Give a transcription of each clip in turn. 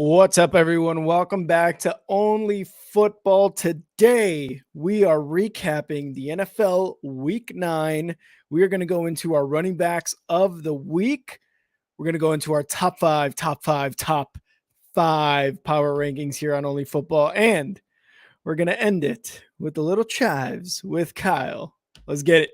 What's up, everyone? Welcome back to Only Football. Today, we are recapping the NFL Week 9. We are going to go into our running backs of the week. We're going to go into our top five power rankings here on Only Football. And we're going to end it with the little chives with Kyle. Let's get it.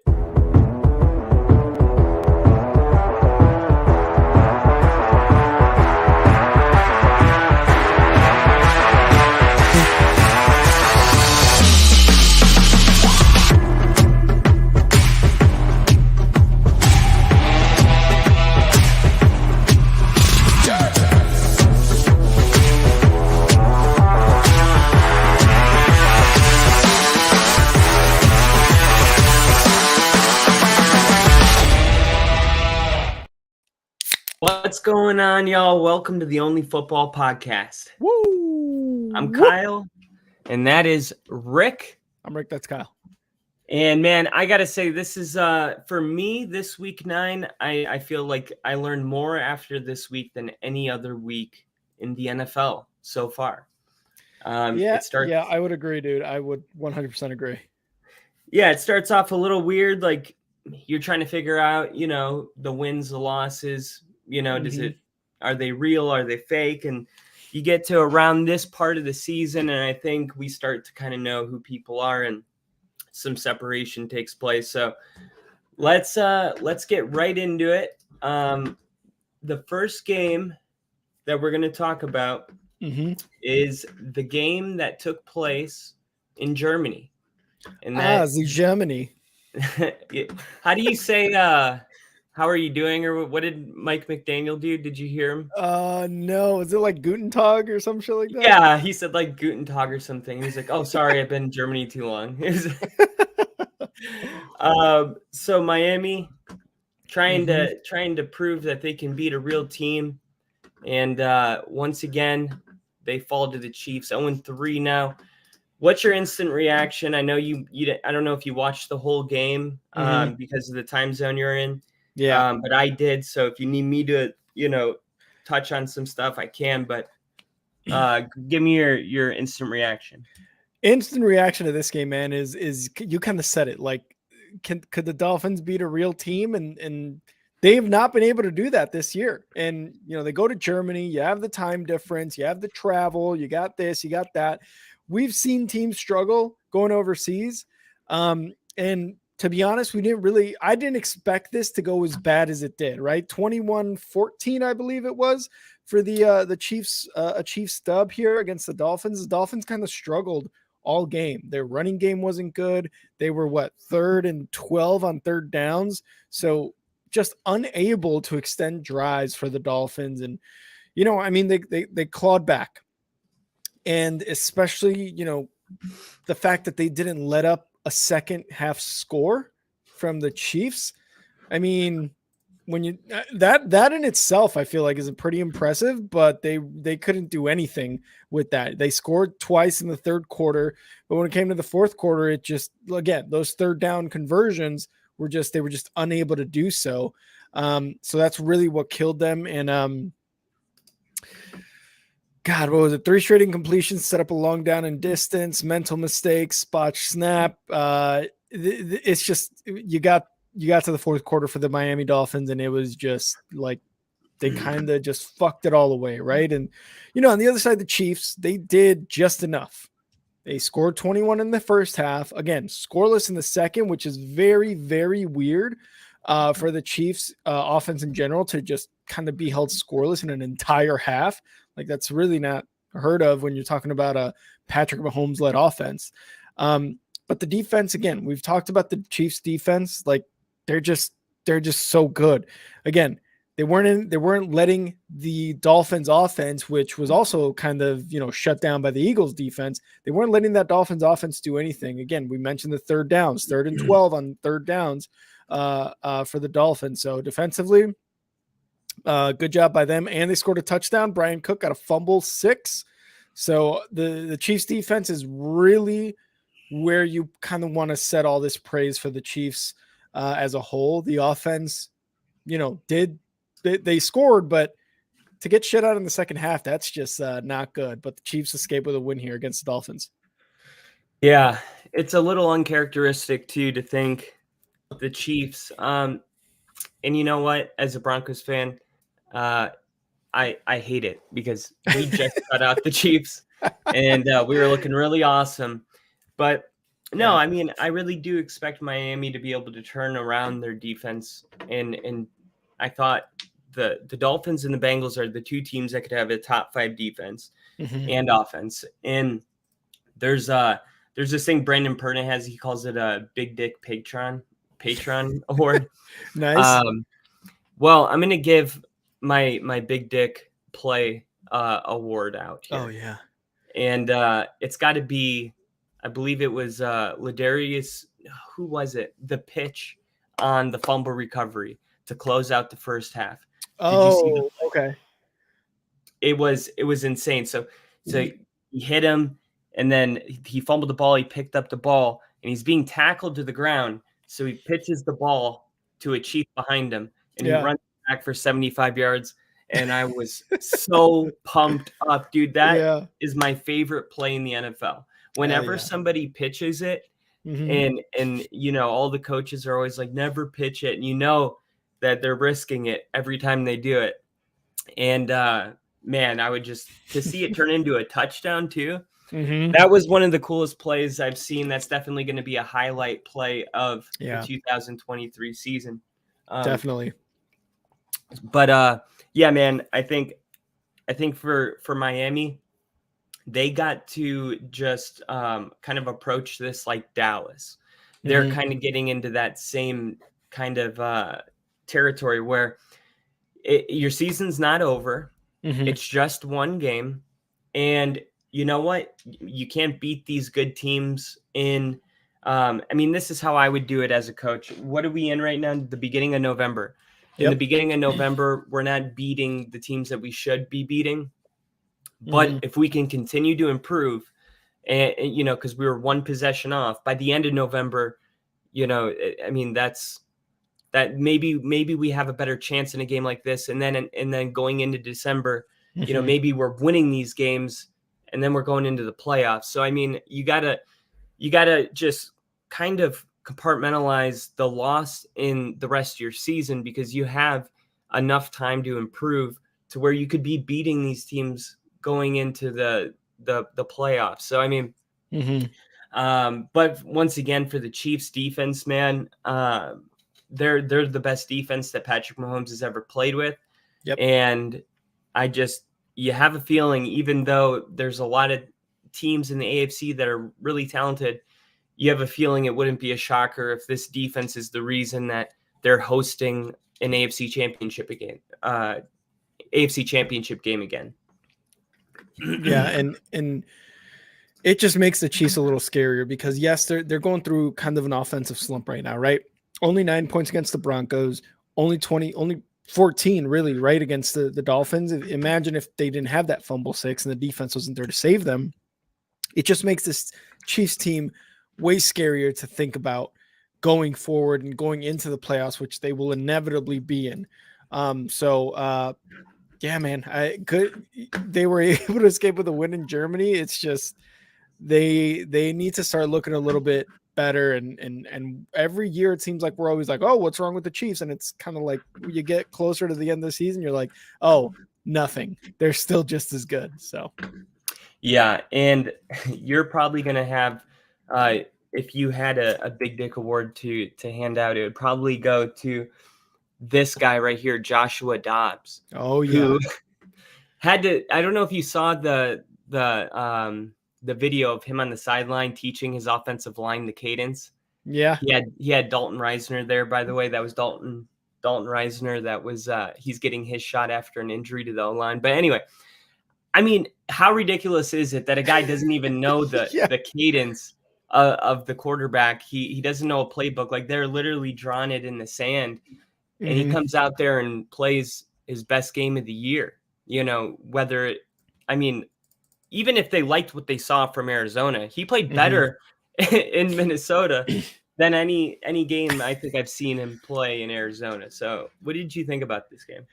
What's going on, y'all? Welcome to the Only Football Podcast. Woo! I'm Kyle, and that is Rick. I'm Rick, that's Kyle. And man, I gotta say, this is for me, this week 9, I feel like I learned more after this week than any other week in the NFL so far. Yeah, I would agree, dude. I would 100% agree. Yeah, it starts off a little weird, like you're trying to figure out, the wins, the losses, are they real? Are they fake? And you get to around this part of the season, and I think we start to kind of know who people are, and some separation takes place. So let's get right into it. The first game that we're going to talk about is the game that took place in Germany. And the Germany. How do you say how are you doing, or what did Mike McDaniel do? Did you hear him? No. Is it like Guten Tag or some shit like that? Yeah, he said like Guten Tag or something. He's like, oh, sorry, I've been in Germany too long. So Miami trying to prove that they can beat a real team. And once again, they fall to the Chiefs. 0-3 now. What's your instant reaction? I know you I don't know if you watched the whole game because of the time zone you're in. Yeah. But I did. So if you need me to, touch on some stuff, I can. But give me your instant reaction. Instant reaction to this game, man, is you kind of said it. Like, could the Dolphins beat a real team? And they've not been able to do that this year. And, they go to Germany. You have the time difference. You have the travel. You got this. You got that. We've seen teams struggle going overseas. And to be honest, I didn't expect this to go as bad as it did, right? 21-14, I believe it was, for the Chiefs, a Chiefs dub here against the Dolphins. The Dolphins kind of struggled all game. Their running game wasn't good. They were 3rd and 12 on third downs. So just unable to extend drives for the Dolphins. And, they clawed back. And especially, the fact that they didn't let up a second half score from the Chiefs. I mean, when you that in itself, I feel like is pretty impressive, but they couldn't do anything with that. They scored twice in the third quarter, but when it came to the fourth quarter, it just, again, those third down conversions they were just unable to do so. So that's really what killed them. And God, what was it? 3 straight incompletions, set up a long down and distance, mental mistakes, botch snap. It's just you got to the fourth quarter for the Miami Dolphins, and it was just like they kind of just fucked it all away, right? And on the other side, the Chiefs, they did just enough. They scored 21 in the first half. Again, scoreless in the second, which is very, very weird for the Chiefs offense in general to just kind of be held scoreless in an entire half. Like, that's really not heard of when you're talking about a Patrick Mahomes-led offense. But the defense, again, we've talked about the Chiefs' defense. Like, they're just so good. Again, they weren't letting the Dolphins' offense, which was also kind of shut down by the Eagles' defense. They weren't letting that Dolphins' offense do anything. Again, we mentioned the third downs, 3rd and 12 on third downs for the Dolphins. So defensively, good job by them, and they scored a touchdown. Brian Cook got a fumble 6. So the Chiefs defense is really where you kind of want to set all this praise for the Chiefs as a whole. The offense, they scored, but to get shut out in the second half, that's just not good. But the Chiefs escape with a win here against the Dolphins. Yeah, it's a little uncharacteristic too to think the Chiefs. And you know what? As a Broncos fan, I hate it because we just cut out the Chiefs, and we were looking really awesome. But no, Yeah. I mean, I really do expect Miami to be able to turn around their defense, and I thought the Dolphins and the Bengals are the two teams that could have a top 5 defense and offense. And there's this thing Brandon Perna has. He calls it a Big Dick Patron award. Nice. Well, I'm gonna give my Big Dick Play award out here. Oh yeah. And it's got to be, I believe it was Ladarius. Who was it? The pitch on the fumble recovery to close out the first half. Oh, okay. It was insane. So he hit him, and then he fumbled the ball. He picked up the ball, and he's being tackled to the ground. So he pitches the ball to a Chief behind him, and he runs back for 75 yards. And I was so pumped up, dude. That is my favorite play in the NFL. Whenever somebody pitches it, and you know, all the coaches are always like, never pitch it, and you know that they're risking it every time they do it. And man, I would just to see it turn into a touchdown too. That was one of the coolest plays I've seen. That's definitely going to be a highlight play of the 2023 season. Definitely. But yeah, man, I think for Miami, they got to just kind of approach this like Dallas. They're kind of getting into that same kind of territory where your season's not over. It's just one game. And you know what? You can't beat these good teams in I mean, this is how I would do it as a coach. What are we in right now? The beginning of November. In the beginning of November, we're not beating the teams that we should be beating. But if we can continue to improve, and you know, because we were one possession off by the end of November, you know, I mean, that maybe we have a better chance in a game like this. And then going into December, you know, maybe we're winning these games and then we're going into the playoffs. So, I mean, you gotta just kind of compartmentalize the loss in the rest of your season because you have enough time to improve to where you could be beating these teams going into the playoffs. So, I mean, but once again, for the Chiefs defense, man, they're the best defense that Patrick Mahomes has ever played with. And you have a feeling, even though there's a lot of teams in the AFC that are really talented, you have a feeling it wouldn't be a shocker if this defense is the reason that they're hosting an AFC championship game again. Yeah, and it just makes the Chiefs a little scarier because yes, they're going through kind of an offensive slump right now, right? Only 9 points against the Broncos, only 14 really, right, against the Dolphins. Imagine if they didn't have that fumble 6 and the defense wasn't there to save them. It just makes this Chiefs team way scarier to think about going forward and going into the playoffs, which they will inevitably be in. Yeah, man, they were able to escape with a win in Germany. It's just they need to start looking a little bit better. And every year it seems like we're always like, oh, what's wrong with the Chiefs? And it's kind of like you get closer to the end of the season, you're like, oh, nothing. They're still just as good. So yeah, and you're probably gonna have if you had a Big Dick award to hand out, it would probably go to this guy right here, Joshua Dobbs. Oh yeah. Who had to, I don't know if you saw the video of him on the sideline teaching his offensive line the cadence. Yeah. He had Dalton Reisner there, by the way. That was Dalton Reisner. That was he's getting his shot after an injury to the O-line. But anyway, I mean, how ridiculous is it that a guy doesn't even know the cadence of the quarterback? He doesn't know a playbook. Like, they're literally drawing it in the sand. And he comes out there and plays his best game of the year. You know, even if they liked what they saw from Arizona, he played better in Minnesota than any game I think I've seen him play in Arizona. So what did you think about this game?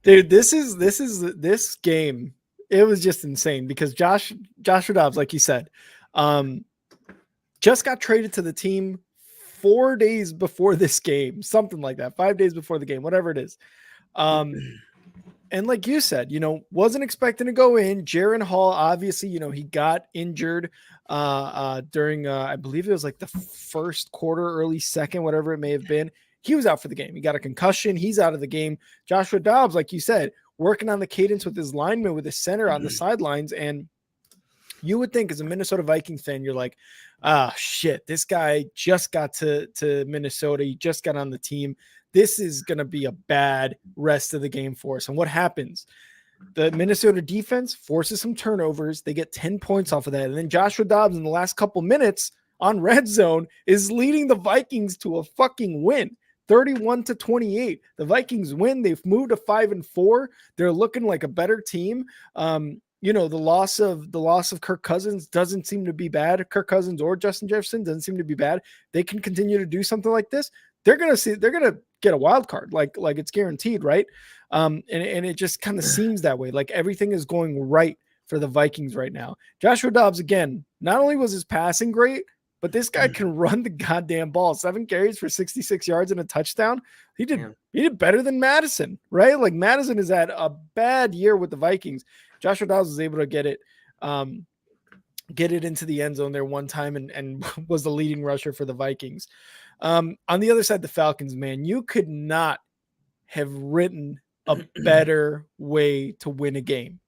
Dude, this game. It was just insane because Joshua Dobbs, like you said, just got traded to the team 4 days before this game, something like that, 5 days before the game, whatever it is. And like you said, wasn't expecting to go in. Jaren Hall, obviously, he got injured during, I believe it was like the first quarter, early second, whatever it may have been. He was out for the game. He got a concussion. He's out of the game. Joshua Dobbs, like you said, working on the cadence with his lineman, with his center on the sidelines. And you would think as a Minnesota Vikings fan, you're like, shit, this guy just got to Minnesota. He just got on the team. This is going to be a bad rest of the game for us. And what happens? The Minnesota defense forces some turnovers. They get 10 points off of that. And then Joshua Dobbs in the last couple minutes on red zone is leading the Vikings to a fucking win. 31-28. The Vikings win. They've moved to 5-4. They're looking like a better team. The loss of Kirk Cousins doesn't seem to be bad. Kirk Cousins or Justin Jefferson doesn't seem to be bad. They can continue to do something like this. They're gonna get a wild card, like it's guaranteed, right? And it just kind of seems that way. Like everything is going right for the Vikings right now. Joshua Dobbs, again, not only was his passing great, but this guy can run the goddamn ball. 7 carries for 66 yards and a touchdown. He did better than Madison, right? Like Madison has had a bad year with the Vikings. Joshua Dobbs was able to get it into the end zone there one time and was the leading rusher for the Vikings. On the other side, the Falcons, man, you could not have written a better way to win a game.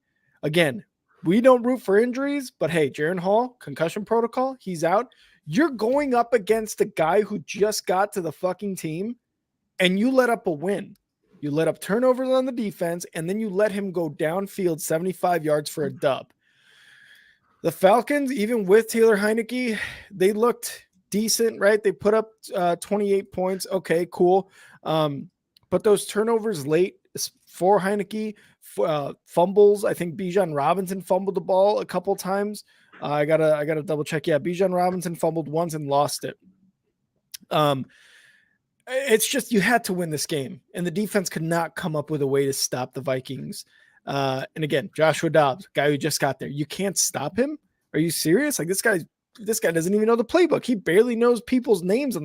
Again, we don't root for injuries, but hey, Jaren Hall, concussion protocol, he's out. You're going up against a guy who just got to the fucking team, and you let up a win. You let up turnovers on the defense, and then you let him go downfield 75 yards for a dub. The Falcons, even with Taylor Heineke, they looked decent, right? They put up 28 points. Okay, cool. But those turnovers late for Heineke, fumbles. I think Bijan Robinson fumbled the ball a couple times. I gotta double check. Yeah, Bijan Robinson fumbled once and lost it. It's just you had to win this game, and the defense could not come up with a way to stop the Vikings. And again, Joshua Dobbs, guy who just got there, you can't stop him. Are you serious? Like this guy doesn't even know the playbook. He barely knows people's names on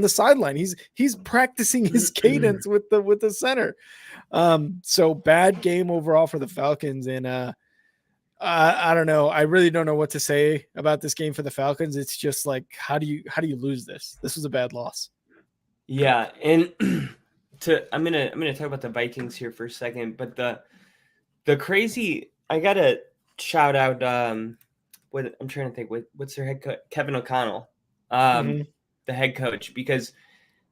the sideline. He's practicing his cadence with the center. So bad game overall for the Falcons. And I don't know. I really don't know what to say about this game for the Falcons. It's just like, how do you lose this? This was a bad loss. Yeah, and I'm gonna talk about the Vikings here for a second, but the crazy, I gotta shout out I'm trying to think what's their head coach, Kevin O'Connell, the head coach, because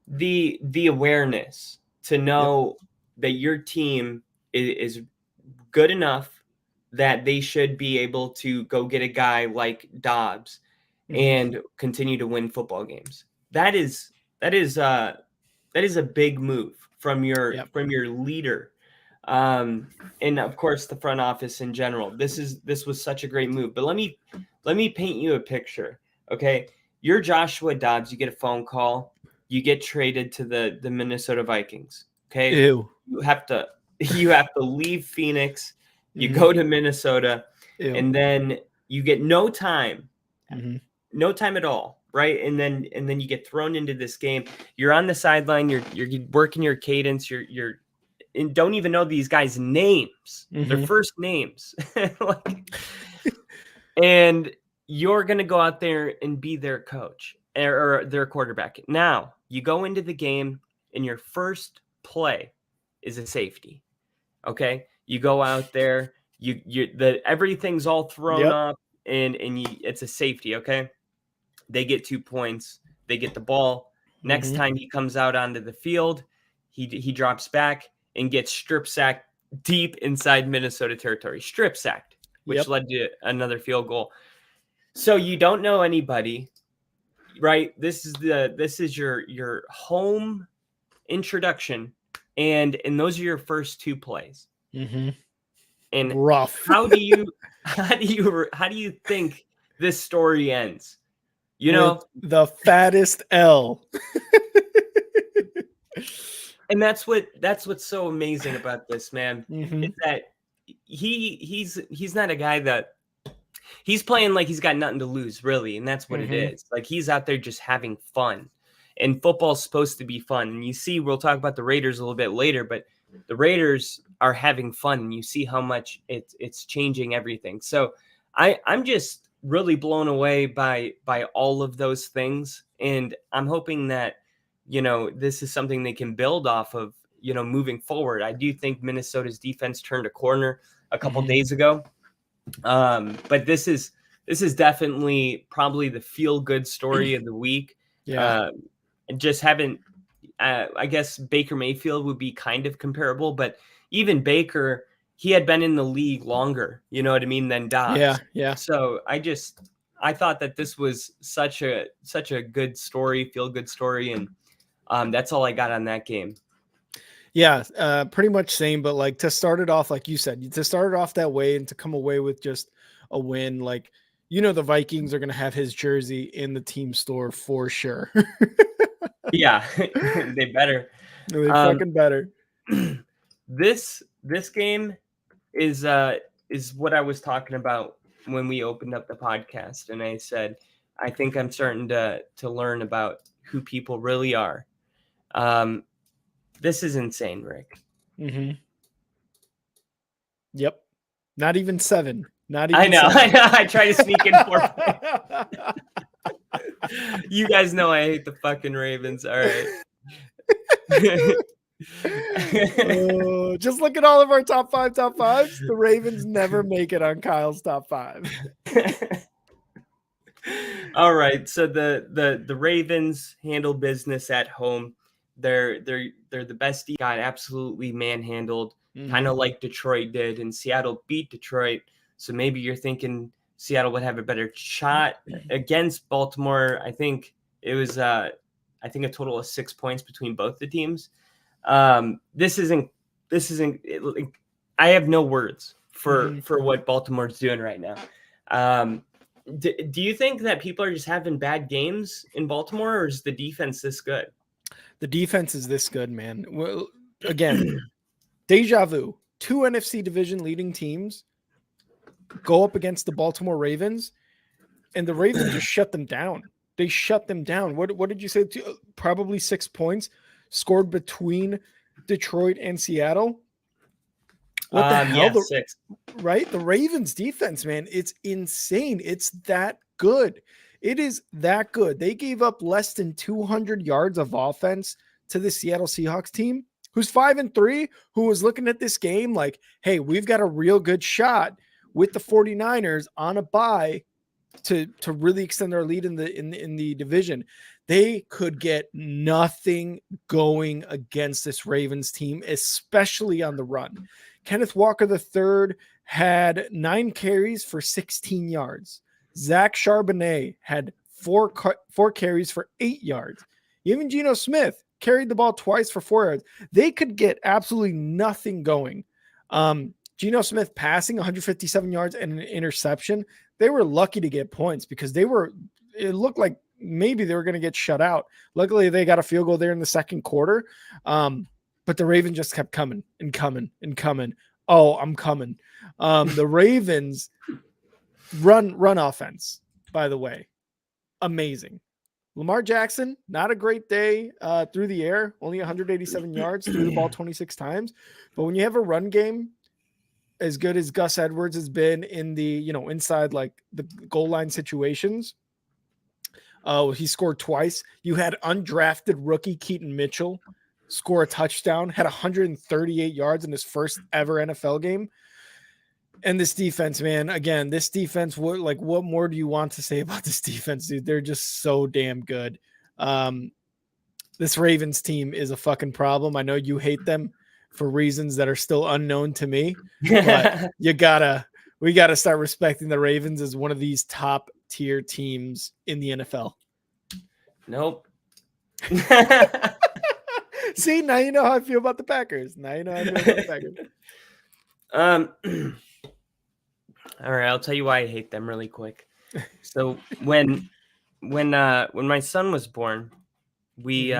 the awareness to know that your team is good enough that they should be able to go get a guy like Dobbs and continue to win football games. That is a big move from your leader, and of course the front office in general. This was such a great move. But let me paint you a picture. Okay, you're Joshua Dobbs. You get a phone call. You get traded to the Minnesota Vikings. Okay, Ew. you have to leave Phoenix. You go to Minnesota, and then you get no time at all. Right. And then you get thrown into this game. You're on the sideline. You're working your cadence. You're and don't even know these guys' names, their first names. And you're going to go out there and be their coach or their quarterback. Now you go into the game and your first play is a safety. Okay. You go out there, everything's all thrown up and it's a safety. Okay. They get 2 points. They get the ball. Next time he comes out onto the field, he drops back and gets strip sacked deep inside Minnesota territory. Strip sacked, which led to another field goal. So you don't know anybody, right? This is your home introduction, and those are your first 2 plays. And rough. How do you think this story ends? You know, with the fattest L. And that's what's so amazing about this, man. Mhm. Is that he's not a guy that he's playing like he's got nothing to lose, really, and that's what it Mhm. is. Like he's out there just having fun. And football's supposed to be fun. And you see, we'll talk about the Raiders a little bit later, but the Raiders are having fun, and you see how much it's changing everything. So I'm just really blown away by all of those things, and I'm hoping that this is something they can build off of. Moving forward, I do think Minnesota's defense turned a corner a couple Mhm. days ago, but this is definitely probably the feel good story of the week. Yeah. Just haven't. I guess Baker Mayfield would be kind of comparable, but even Baker, he had been in the league longer, you know what I mean, than Yeah. Dobbs. Yeah. So I thought that this was such a good story, feel good story, and that's all I got on that game. Yeah, pretty much same, but like to start it off, like you said, to start it off that way and to come away with just a win, like the Vikings are gonna have his jersey in the team store for sure. Yeah, they better. They Um, fucking better. this game is what I was talking about when we opened up the podcast, and I said I think I'm starting to learn about who people really are. This is insane, Rick. Mm-hmm. Yep. Not even 7. Not I even know. 7. I try to sneak in 4 points. You guys know I hate the fucking Ravens. All right. Just look at all of our top fives. The Ravens never make it on Kyle's top 5. All right, so the Ravens handle business at home. They're the best. Got absolutely manhandled, kind of like Detroit did, and Seattle beat Detroit. So maybe you're thinking Seattle would have a better shot against Baltimore. I think it was a total of 6 points between both the teams. This isn't. I have no words for what Baltimore's doing right now. Do you think that people are just having bad games in Baltimore, or is the defense this good? The defense is this good, man. Well, again, deja vu. 2 NFC division leading teams go up against the Baltimore Ravens, and the Ravens just shut them down. They shut them down. What did you say? Probably 6 points scored between Detroit and Seattle. What the hell? Yeah, 6. Right? The Ravens defense, man, it's insane. It's that good. It is that good. They gave up less than 200 yards of offense to the Seattle Seahawks team, who's 5-3, who was looking at this game like, hey, we've got a real good shot with the 49ers on a bye to really extend their lead in the division. They could get nothing going against this Ravens team, especially on the run. Kenneth Walker III had 9 carries for 16 yards. Zach Charbonnet had 4 carries for 8 yards. Even Geno Smith carried the ball twice for 4 yards. They could get absolutely nothing going. Geno Smith passing 157 yards and an interception. They were lucky to get points because it looked like maybe they were going to get shut out. Luckily, they got a field goal there in the second quarter. But the Ravens just kept coming and coming and coming. Oh, I'm coming. The Ravens run offense, by the way. Amazing. Lamar Jackson, not a great day through the air, only 187 yards, threw the ball 26 times. But when you have a run game as good as Gus Edwards has been in the, inside like the goal line situations, he scored twice. You had undrafted rookie Keaton Mitchell score a touchdown, had 138 yards in his first ever NFL game. And this defense, man, again, this defense, what more do you want to say about this defense, dude? They're just so damn good. This Ravens team is a fucking problem. I know you hate them for reasons that are still unknown to me, but we gotta start respecting the Ravens as one of these top tier teams in the NFL. Nope. See, now you know how I feel about the Packers. All right, I'll tell you why I hate them really quick. So when my son was born, we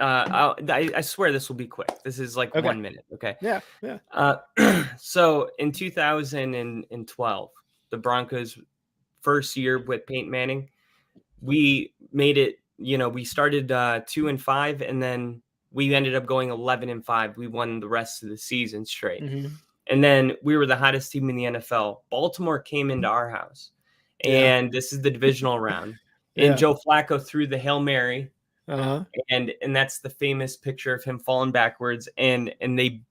I swear this will be quick. This is like Okay. 1 minute. Okay. Yeah. Yeah. So in 2012, the Broncos' first year with Peyton Manning, we made it. We started 2-5, and then we ended up going 11-5. We won the rest of the season straight, and then we were the hottest team in the NFL. Baltimore came into our house, and this is the divisional round. And Joe Flacco threw the Hail Mary. And that's the famous picture of him falling backwards, and they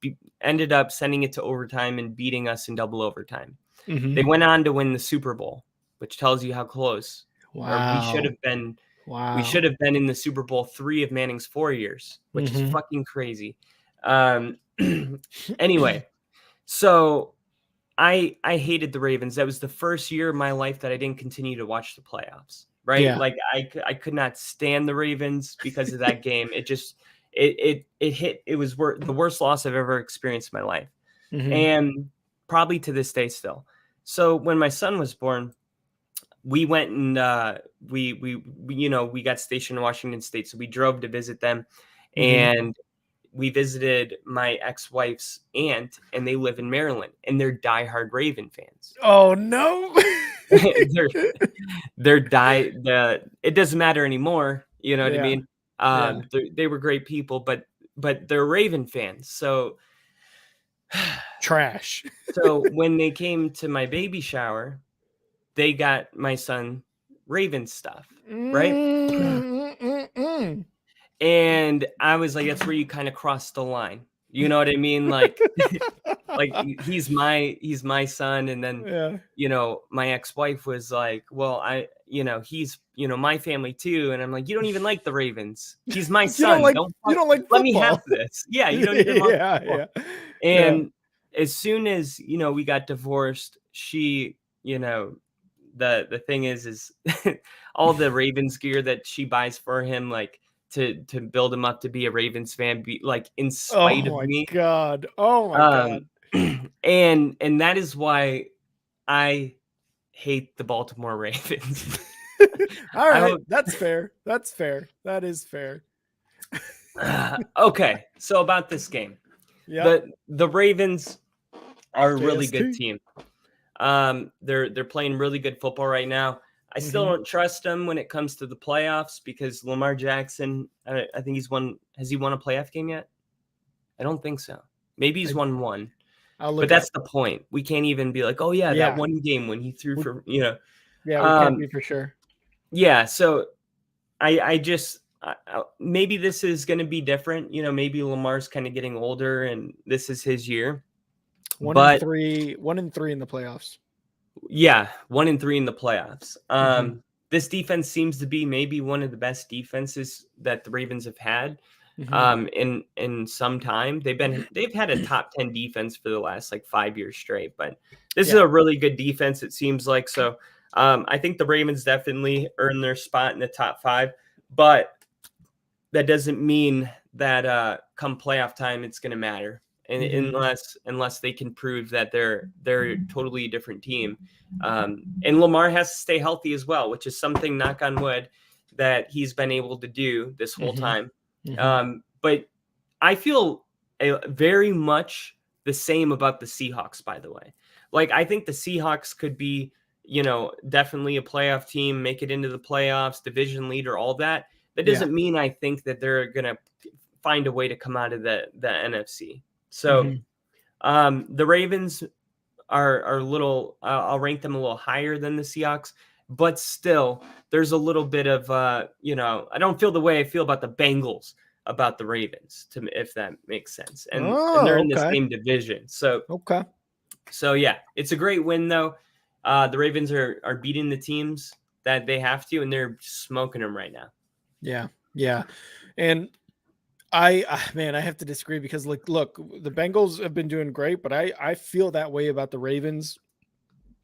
ended up sending it to overtime and beating us in double overtime. They went on to win the Super Bowl, which tells you how close. Wow. We should have been. Wow. We should have been in the Super Bowl 3 of Manning's 4 years, which is fucking crazy. Anyway, so I hated the Ravens. That was the first year of my life that I didn't continue to watch the playoffs. Right. Yeah. Like I could not stand the Ravens because of that game. It just, it was the worst loss I've ever experienced in my life. And probably to this day still. So when my son was born, we went and we got stationed in Washington State. So we drove to visit them, and we visited my ex-wife's aunt, and they live in Maryland, and they're diehard Raven fans. Oh no. It doesn't matter anymore. You know what I mean? They were great people, but they're Raven fans. So trash. So when they came to my baby shower, they got my son Raven stuff, right? And I was like, that's where you kind of cross the line. You know what I mean? Like, like he's my son. And then, my ex-wife was like, well, he's, my family too. And I'm like, you don't even like the Ravens. He's my son. You don't like football. Let me have this. Yeah. You don't even like football. And as soon as, we got divorced, she, the thing is all the Ravens gear that she buys for him, like, to build him up to be a Ravens fan, be like in spite of me. Oh my God. And that is why I hate the Baltimore Ravens. All right. That's fair. That is fair. Okay. So about this game, the Ravens are a really good team. They're playing really good football right now. I still don't trust him when it comes to the playoffs because Lamar Jackson, I think has he won a playoff game yet? I don't think so. Maybe he's won one. But that's the point. We can't even be like, oh yeah, that one game when he threw for, Yeah, we can't be for sure. Yeah, so I just maybe this is going to be different. Maybe Lamar's kind of getting older and this is his year. 1-3 in the playoffs. Yeah, 1-3 in the playoffs. This defense seems to be maybe one of the best defenses that the Ravens have had in some time. They've had a top 10 defense for the last like 5 years straight, but this is a really good defense, it seems like. So I think the Ravens definitely earn their spot in the top 5, but that doesn't mean that come playoff time it's going to matter. And unless they can prove that they're a totally different team. And Lamar has to stay healthy as well, which is something, knock on wood, that he's been able to do this whole time. But I feel very much the same about the Seahawks, by the way. Like, I think the Seahawks could be, definitely a playoff team, make it into the playoffs, division leader, all that. That doesn't mean I think that they're going to find a way to come out of the NFC. So the Ravens are a little, I'll rank them a little higher than the Seahawks, but still there's a little bit of, I don't feel the way I feel about the Bengals, about the Ravens, if that makes sense. And they're in the same division. So, So yeah, it's a great win though. The Ravens are beating the teams that they have to, and they're smoking them right now. Yeah. And I have to disagree because look, the Bengals have been doing great, but I feel that way about the Ravens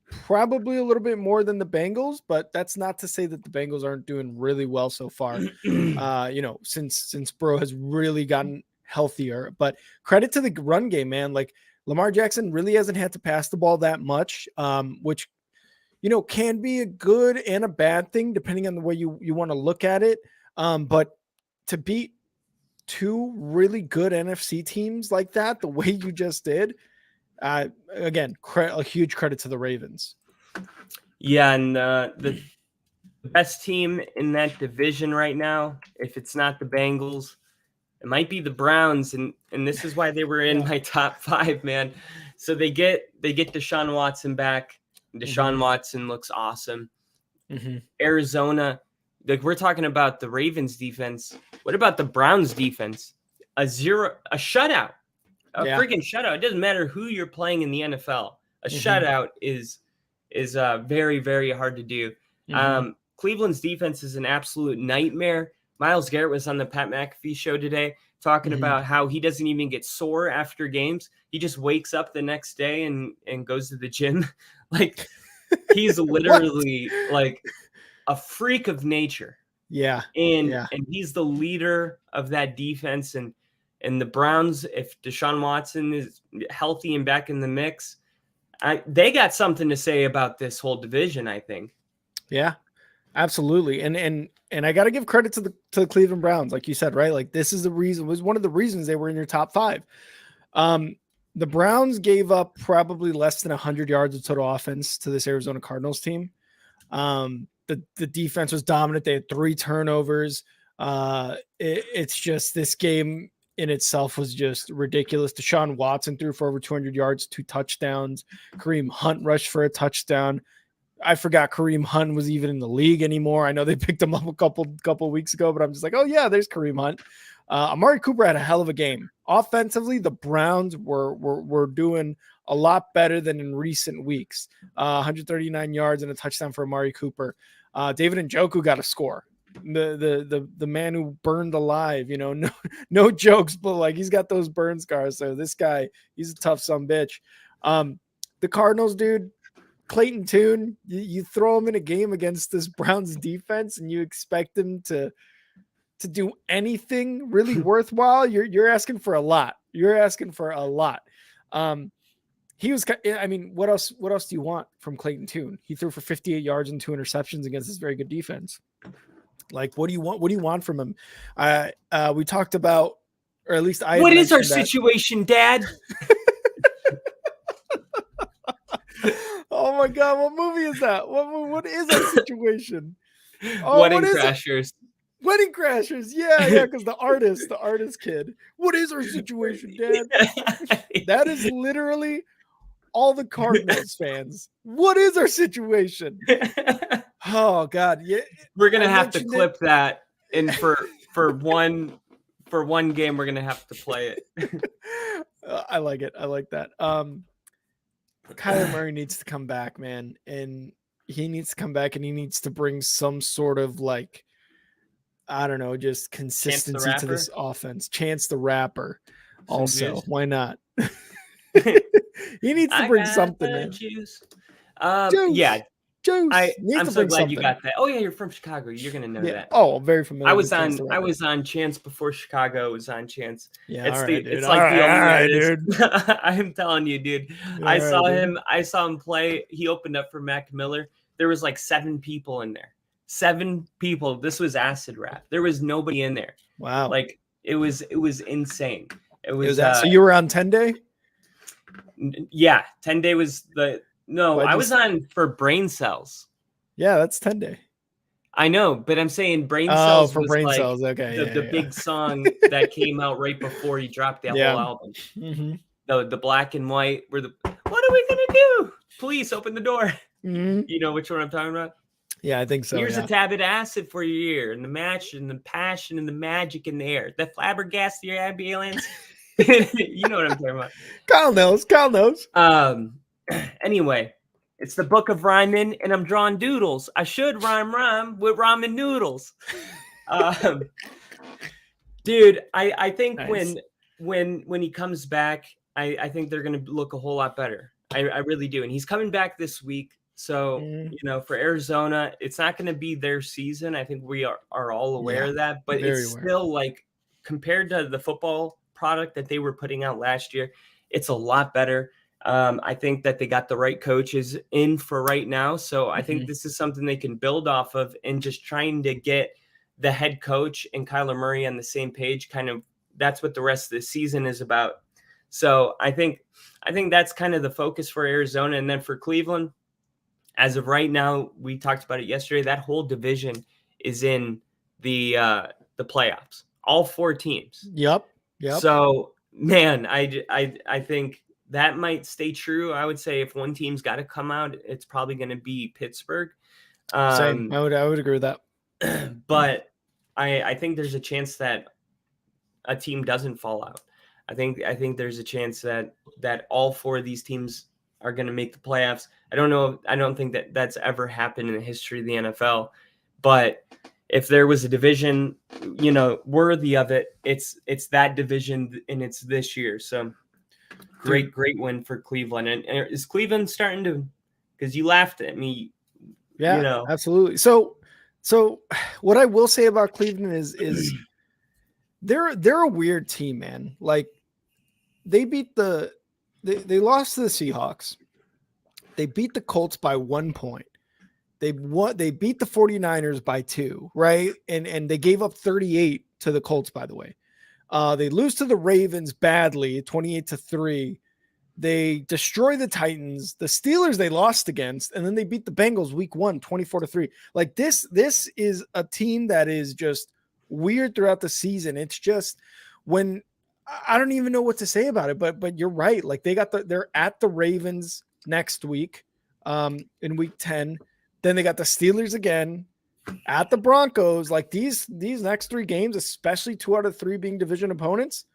probably a little bit more than the Bengals, but that's not to say that the Bengals aren't doing really well so far. Since Burrow has really gotten healthier, but credit to the run game, man. Like, Lamar Jackson really hasn't had to pass the ball that much, which, can be a good and a bad thing depending on the way you want to look at it. But to beat two really good NFC teams like that, the way you just did, again, a huge credit to the Ravens. Yeah, and the best team in that division right now, if it's not the Bengals, it might be the Browns, and this is why they were in my top 5, man. So they get Deshaun Watson back. Deshaun Watson looks awesome. Arizona, like we're talking about the Ravens defense. What about the Browns defense? A shutout, freaking shutout. It doesn't matter who you're playing in the NFL. A shutout is very, very hard to do. Cleveland's defense is an absolute nightmare. Myles Garrett was on the Pat McAfee show today talking about how he doesn't even get sore after games. He just wakes up the next day and goes to the gym. Like, he's literally like a freak of nature. Yeah. And he's the leader of that defense. And the Browns, if Deshaun Watson is healthy and back in the mix, they got something to say about this whole division, I think. Yeah, absolutely. And I got to give credit to the Cleveland Browns, like you said, right? Like, this is was one of the reasons they were in your top 5. The Browns gave up probably less than 100 yards of total offense to this Arizona Cardinals team. The defense was dominant. They had 3 turnovers. It's just, this game in itself was just ridiculous. Deshaun Watson threw for over 200 yards, 2 touchdowns. Kareem Hunt rushed for a touchdown. I forgot Kareem Hunt was even in the league anymore. I know they picked him up a couple weeks ago, but I'm just like, oh yeah, there's Kareem Hunt. Amari Cooper had a hell of a game. Offensively, the Browns were doing a lot better than in recent weeks. 139 yards and a touchdown for Amari Cooper. David Njoku got a score. The man who burned alive, no jokes, but like, he's got those burn scars. So this guy, he's a tough son bitch. The Cardinals, dude, Clayton Tune, you throw him in a game against this Browns defense and you expect him to do anything really worthwhile, you're asking for a lot. You're asking for a lot. He was, I mean, what else do you want from Clayton Tune? He threw for 58 yards and 2 interceptions against this very good defense. Like, what do you want? What do you want from him? We talked about, or at least I. What is our situation, Dad? Oh my God, what movie is that? What is our situation? Wedding Crashers. Wedding Crashers. Yeah, because the artist kid. What is our situation, Dad? That is literally all the Cardinals fans. What is our situation? Oh God, yeah. We're gonna have to clip that, and for one game, we're gonna have to play it. I like it. I like that. Kyler Murray needs to come back, man, and he needs to come back, and he needs to bring some sort of, like, I don't know, just consistency to this offense. Chance the Rapper, also. Why not? He needs to bring something, man. Juice. Yeah. Juice. I'm so glad you got that. Oh yeah, you're from Chicago. You're gonna know that. Oh, very familiar. I was on Chance before Chicago was on Chance. Yeah, it's like the only dude. I'm telling you, dude. I saw him play. He opened up for Mac Miller. There was like 7 people in there. 7 people. This was acid rap. There was nobody in there. Wow. Like, it was insane. It was so you were on 10 Day? Yeah, 10 Day was I was on for Brain Cells. Yeah, that's 10 Day. I know, but I'm saying Brain Cells for was Brain like Cells. Okay, the big song that came out right before he dropped that whole album. The black and white were what are we gonna do? Please open the door. You know which one I'm talking about? Yeah, I think so. Here's a tab of acid for your ear, and the match, and the passion, and the magic in the air. The flabbergasted your ambulance. You know what I'm talking about. Kyle knows. Anyway, it's the Book of Rhyming, and I'm drawing doodles. I should rhyme with ramen noodles. Dude, I think nice. when he comes back, I think they're gonna look a whole lot better. I really do. And he's coming back this week. So, for Arizona, it's not going to be their season. I think we are all aware of that, but it's still, like, compared to the football product that they were putting out last year, it's a lot better. I think that they got the right coaches in for right now. So I think this is something they can build off of, and just trying to get the head coach and Kyler Murray on the same page kind of that's what the rest of the season is about. So I think that's kind of the focus for Arizona. And then for Cleveland, as of right now, we talked about it yesterday, that whole division is in the playoffs, all 4 teams. Yep. So, man, I think that might stay true. I would say if one team's got to come out, it's probably going to be Pittsburgh. Same. I would agree with that. But I think there's a chance that a team doesn't fall out. I think there's a chance that all 4 of these teams are going to make the playoffs. I don't know. I don't think that that's ever happened in the history of the NFL. But if there was a division, worthy of it, it's that division, and it's this year. So great win for Cleveland. And is Cleveland starting to? Because you laughed at me. Yeah, absolutely. So what I will say about Cleveland is they're a weird team, man. Like they lost to the Seahawks. They beat the Colts by 1 point. They beat the 49ers by 2, right? And they gave up 38 to the Colts, by the way. They lose to the Ravens badly, 28-3. They destroy the Titans. The Steelers they lost against, and then they beat the Bengals week 1, 24-3. Like this is a team that is just weird throughout the season. It's just when I don't even know what to say about it, but you're right. Like they're at the Ravens next week, in week 10. Then they got the Steelers again, at the Broncos. Like these next 3 games, especially 2 out of 3 being division opponents,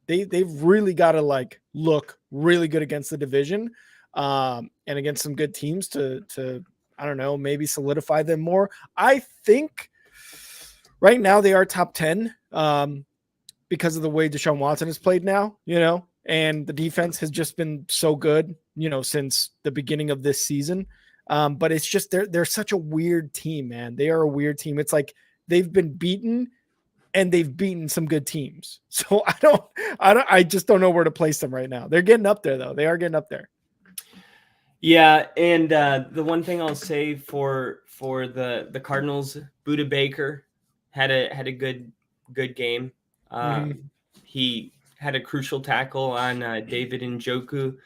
they've really got to like look really good against the division, and against some good teams to I don't know, maybe solidify them more. I think right now they are top 10 because of the way Deshaun Watson has played now, and the defense has just been so good, since the beginning of this season. But it's just they're such a weird team, man. They are a weird team. It's like they've been beaten and they've beaten some good teams. So I just don't know where to place them right now. They're getting up there though. They are getting up there. Yeah, and the one thing I'll say for the Cardinals, Budda Baker had a good game. He had a crucial tackle on David Njoku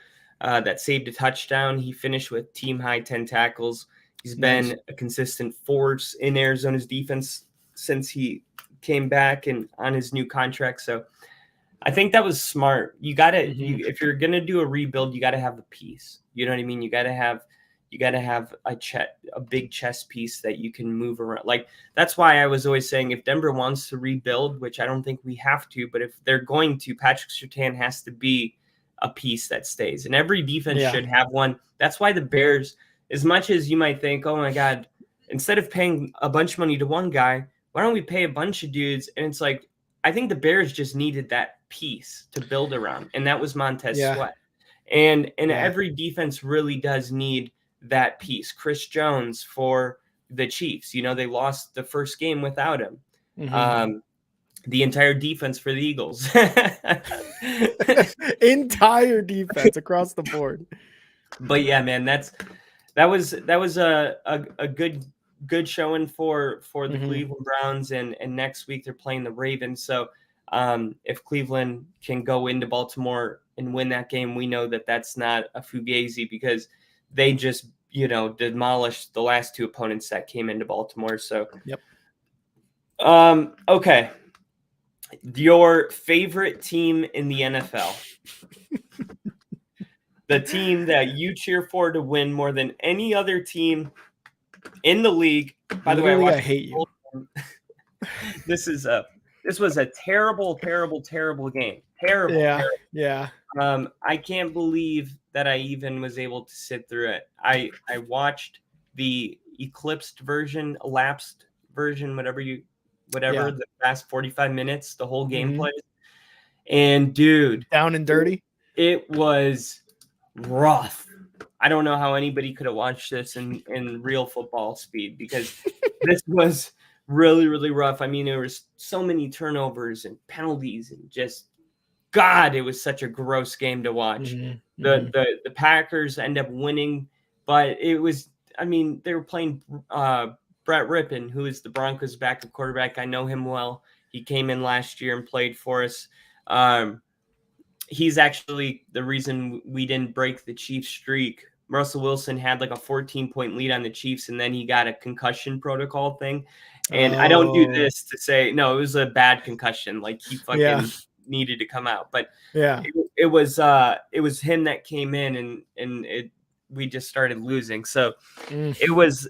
that saved a touchdown. He finished with team high 10 tackles. He's been a consistent force in Arizona's defense since he came back and on his new contract. So I think that was smart. You got to, if you're going to do a rebuild, you got to have a piece. You know what I mean? You got to have a big chess piece that you can move around. Like that's why I was always saying if Denver wants to rebuild, which I don't think we have to, but if they're going to, Patrick Surtain has to be a piece that stays, and every defense should have one. That's why the Bears, as much as you might think, oh my God, instead of paying a bunch of money to one guy, why don't we pay a bunch of dudes? And it's like, I think the Bears just needed that piece to build around, and that was Montez Sweat. And every defense really does need that piece. Chris Jones for the Chiefs, they lost the first game without him. The entire defense for the Eagles. Entire defense across the board. But yeah, man, that was a good showing for the Cleveland Browns, and next week they're playing the Ravens. So if Cleveland can go into Baltimore and win that game, we know that that's not a fugazi, because they just demolished the last 2 opponents that came into Baltimore. So okay, your favorite team in the NFL. The team that you cheer for to win more than any other team in the league. By the way, I hate you. This was a terrible game. Terrible. Yeah. I can't believe that I even was able to sit through it. I watched the elapsed version, whatever the last 45 minutes, the whole game plays. And dude, down and dirty. It was rough. I don't know how anybody could have watched this in real football speed, because this was really, really rough. I mean, there was so many turnovers and penalties, and just, God, it was such a gross game to watch. The Packers end up winning, but it was, I mean, they were playing Brett Rippon, who is the Broncos' backup quarterback. I know him well. He came in last year and played for us. He's actually the reason we didn't break the Chiefs streak. Russell Wilson had like a 14-point lead on the Chiefs, and then he got a concussion protocol thing. And I don't do this to say, no, it was a bad concussion. Like he fucking needed to come out. But it was him that came in and we just started losing. So it was,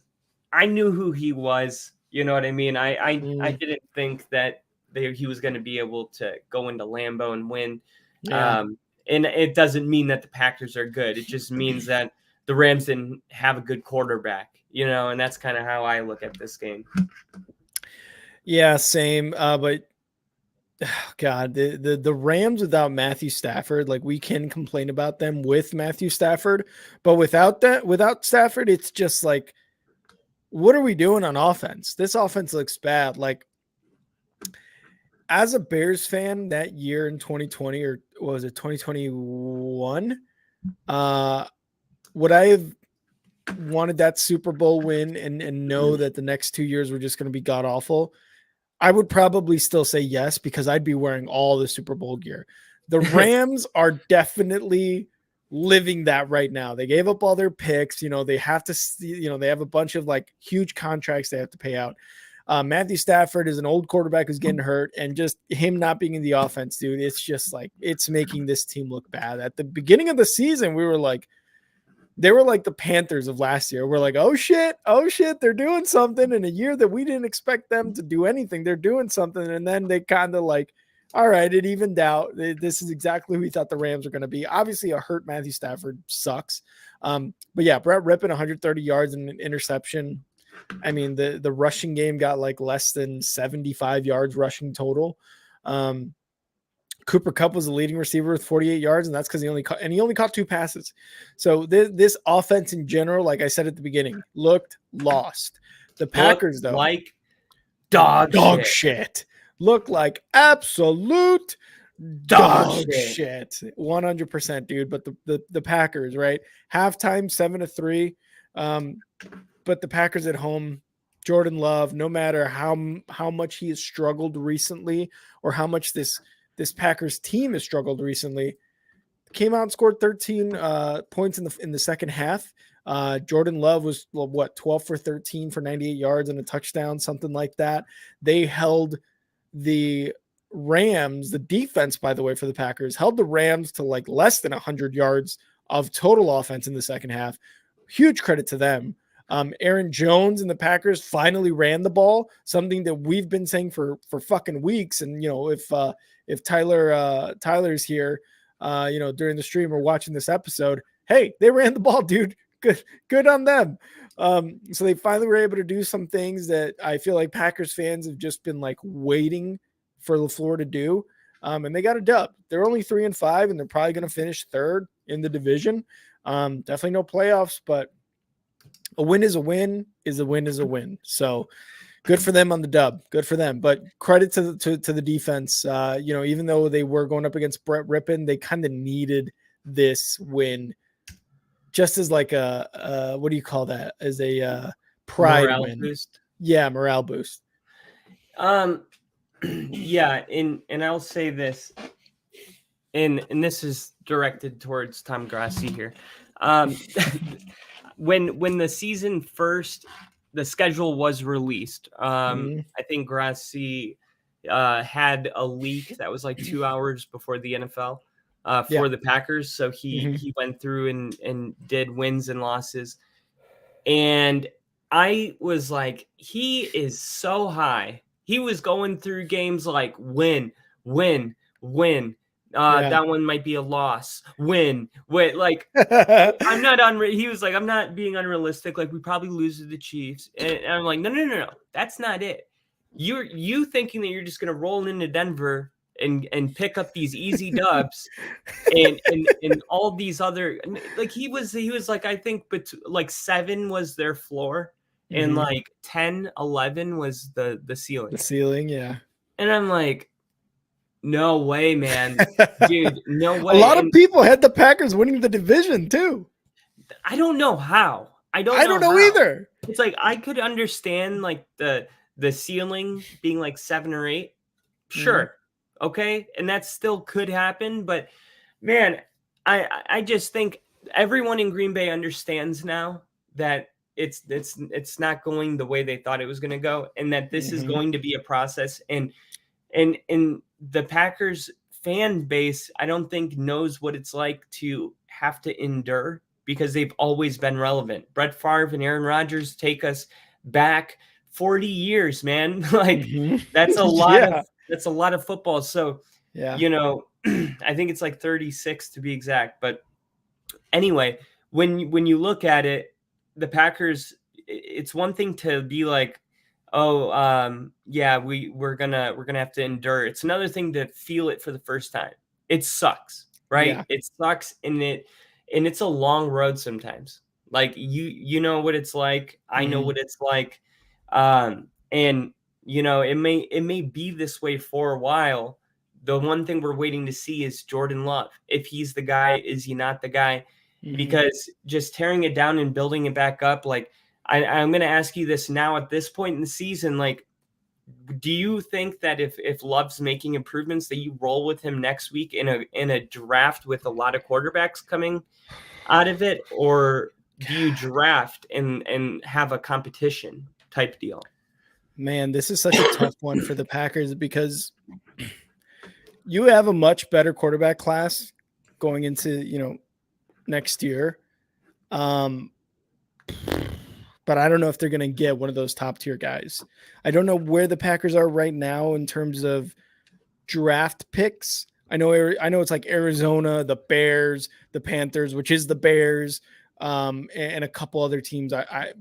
I knew who he was. You know what I mean? I didn't think that he was going to be able to go into Lambeau and win. Yeah. And it doesn't mean that the Packers are good. It just means that the Rams didn't have a good quarterback, you know, and that's kind of how I look at this game. Yeah, same. But God, the Rams without Matthew Stafford, like we can complain about them with Matthew Stafford, but without Stafford, it's just like, what are we doing on offense? This offense looks bad. Like, as a Bears fan that year in 2020, or was it 2021? Would I have wanted that Super Bowl win and know that the next 2 years were just going to be god awful? I would probably still say yes, because I'd be wearing all the Super Bowl gear. The Rams are definitely living that right now. They gave up all their picks. You know, they have to, you know, they have a bunch of like huge contracts they have to pay out. Matthew Stafford is an old quarterback who's getting hurt, and just him not being in the offense, dude, it's just like, it's making this team look bad. At the beginning of the season, we were like, they were like the Panthers of last year. We're like, oh shit, they're doing something. In a year that we didn't expect them to do anything, they're doing something. And then they kind of like, all right, it evened out. This is exactly who we thought the Rams were going to be. Obviously, a hurt Matthew Stafford sucks. But yeah, Brett Rippon, 130 yards and an interception. I mean, the rushing game got like less than 75 yards rushing total. Cooper Kupp was the leading receiver with 48 yards, and that's because he only caught 2 passes. So this offense in general, like I said at the beginning, looked lost. The Packers, though, like dog shit. Looked like absolute dog shit. 100%, dude. But the Packers, right? Halftime 7-3. But the Packers at home, Jordan Love, no matter how much he has struggled recently, or how much this Packers team has struggled recently, came out and scored 13 points in the second half. Jordan Love was 12 for 13 for 98 yards and a touchdown, something like that. They held the Rams, the defense, by the way, for the Packers, held the Rams to like less than 100 yards of total offense in the second half. Huge credit to them. Aaron Jones and the Packers finally ran the ball, something that we've been saying for fucking weeks. And, you know, if Tyler's here, you know, during the stream or watching this episode, hey, they ran the ball, dude. Good on them. So they finally were able to do some things that I feel like Packers fans have just been like waiting for LaFleur to do. And they got a dub. They're only 3-5, and they're probably going to finish third in the division. Definitely no playoffs, but a win is a win is a win is a win. So good for them on the dub. Good for them. But credit to the defense. You know, even though they were going up against Brett Rippon, they kind of needed this win just as like a what do you call that? As a pride morale win. Boost. Yeah, morale boost. Yeah, and I'll say this, and this is directed towards Tom Grassi here. When the season first, the schedule was released, I think Grassi had a leak that was like 2 hours before the NFL for the Packers. So he went through and did wins and losses. And I was like, he is so high. He was going through games like win. That one might be a loss. Win. Like I'm not he was like, I'm not being unrealistic. Like we probably lose to the Chiefs. And I'm like, no. That's not it. You thinking that you're just gonna roll into Denver and pick up these easy dubs and all these other, like he was like, I think like 7 was their floor and like 10, 11 was the ceiling. The ceiling, yeah. And I'm like, no way, man. Dude, no way. A lot of people had the Packers winning the division too. I don't know how. I don't know how. Either. It's like I could understand like the ceiling being like 7 or 8. Sure. Okay. And that still could happen. But man, I just think everyone in Green Bay understands now that it's not going the way they thought it was going to go, and that this is going to be a process. And the Packers fan base, I don't think knows what it's like to have to endure, because they've always been relevant. Brett Favre and Aaron Rodgers take us back 40 years, man. Like that's a lot of football. So, I think it's like 36 to be exact. But anyway, when you look at it, the Packers, it's one thing to be like, yeah, we're gonna have to endure. It's another thing to feel it for the first time. It sucks, right? Yeah. It sucks, and it's a long road sometimes. Like you know what it's like. I know what it's like. And it may be this way for a while. The one thing we're waiting to see is Jordan Love. If he's the guy, is he not the guy? Because just tearing it down and building it back up, like I'm going to ask you this now at this point in the season, like, do you think that if Love's making improvements, that you roll with him next week in a draft with a lot of quarterbacks coming out of it, or do you draft and have a competition type deal? Man, this is such a tough one for the Packers, because you have a much better quarterback class going into, next year. But I don't know if they're going to get one of those top tier guys. I don't know where the Packers are right now in terms of draft picks. I know it's like Arizona, the Bears, the Panthers, which is the Bears, and a couple other teams. I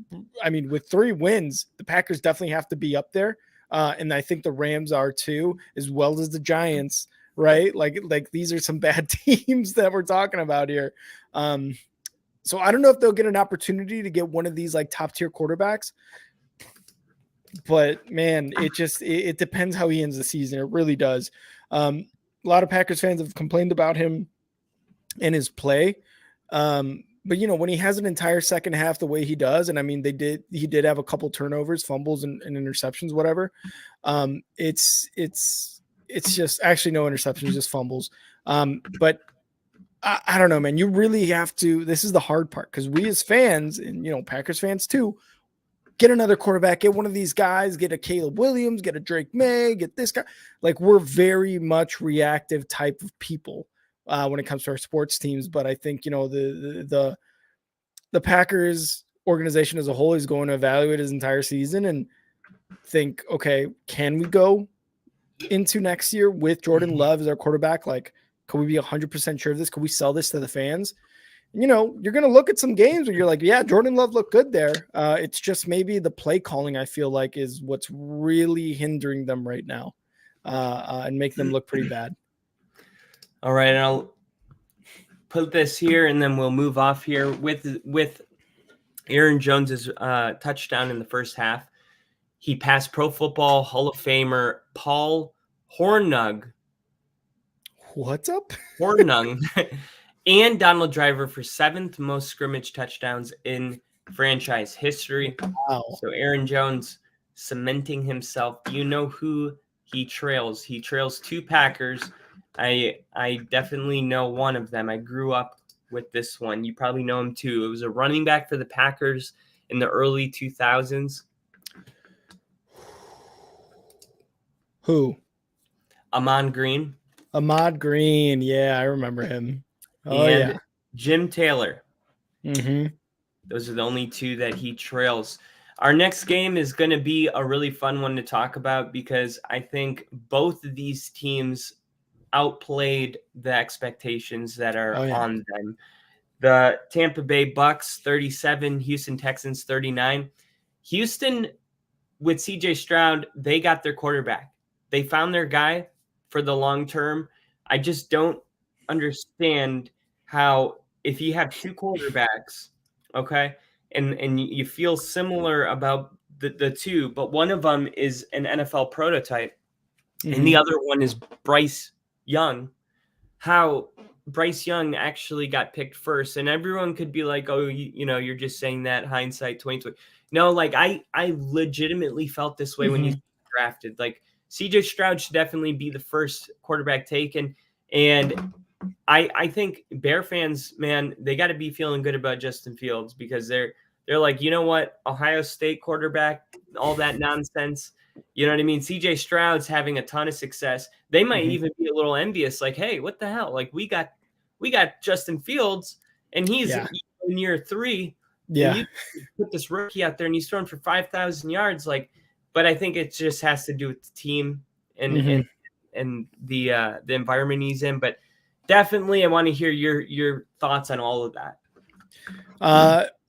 mean, with 3 wins, the Packers definitely have to be up there. And I think the Rams are too, as well as the Giants, right? Like these are some bad teams that we're talking about here. So I don't know if they'll get an opportunity to get one of these like top tier quarterbacks, but man, it depends how he ends the season. It really does. A lot of Packers fans have complained about him and his play. But when he has an entire second half the way he does, and I mean, he did have a couple turnovers, fumbles and interceptions, whatever. It's just actually no interceptions, just fumbles. But I don't know, man. You really have to. This is the hard part, because we as fans, and Packers fans too, get another quarterback, get one of these guys, get a Caleb Williams, get a Drake May, get this guy. Like, we're very much reactive type of people when it comes to our sports teams. But I think the Packers organization as a whole is going to evaluate his entire season and think, okay, can we go into next year with Jordan Love as our quarterback? Like, can we be 100% sure of this? Can we sell this to the fans? You're going to look at some games where you're like, yeah, Jordan Love looked good there. It's just maybe the play calling, I feel like, is what's really hindering them right now and make them look pretty bad. All right. And I'll put this here, and then we'll move off here with Aaron Jones's touchdown in the first half. He passed Pro Football Hall of Famer Paul Hornung. What's up? Hornung and Donald Driver for 7th most scrimmage touchdowns in franchise history. Wow. So Aaron Jones cementing himself. Do you know who he trails? He trails 2 Packers. I definitely know one of them. I grew up with this one. You probably know him too. It was a running back for the Packers in the early 2000s. Who? Ahman Green. Ahmad Green. Yeah, I remember him. Oh, and yeah. Jim Taylor. Mm-hmm. Those are the only 2 that he trails. Our next game is going to be a really fun one to talk about, because I think both of these teams outplayed the expectations that are on them. The Tampa Bay Bucks 37, Houston Texans 39. Houston, with CJ Stroud, they got their quarterback. They found their guy for the long term. I just don't understand how, if you have 2 quarterbacks, okay, and you feel similar about the 2, but one of them is an NFL prototype, and the other one is Bryce Young, how Bryce Young actually got picked first. And everyone could be like, oh, you're just saying that, hindsight 2020. No, like I legitimately felt this way when you drafted. Like, CJ Stroud should definitely be the first quarterback taken. And I think Bear fans, man, they got to be feeling good about Justin Fields, because they're like, you know what, Ohio State quarterback, all that nonsense. You know what I mean? CJ Stroud's having a ton of success. They might even be a little envious, like, hey, what the hell? Like, we got Justin Fields, and he's in year 3. Yeah. And you put this rookie out there, and he's thrown for 5,000 yards. Like, but I think it just has to do with the team and the environment he's in. But definitely, I want to hear your thoughts on all of that.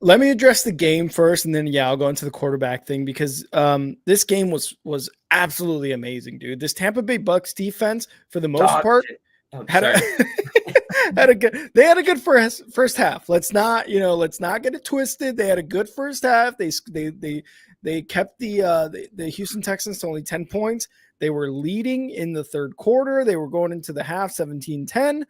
Let me address the game first, and then I'll go into the quarterback thing, because this game was absolutely amazing, dude. This Tampa Bay Bucks defense, for the most part, had a good first half. Let's not get it twisted. They had a good first half. They kept the Houston Texans to only 10 points. They were leading in the third quarter. They were going into the half 17-10.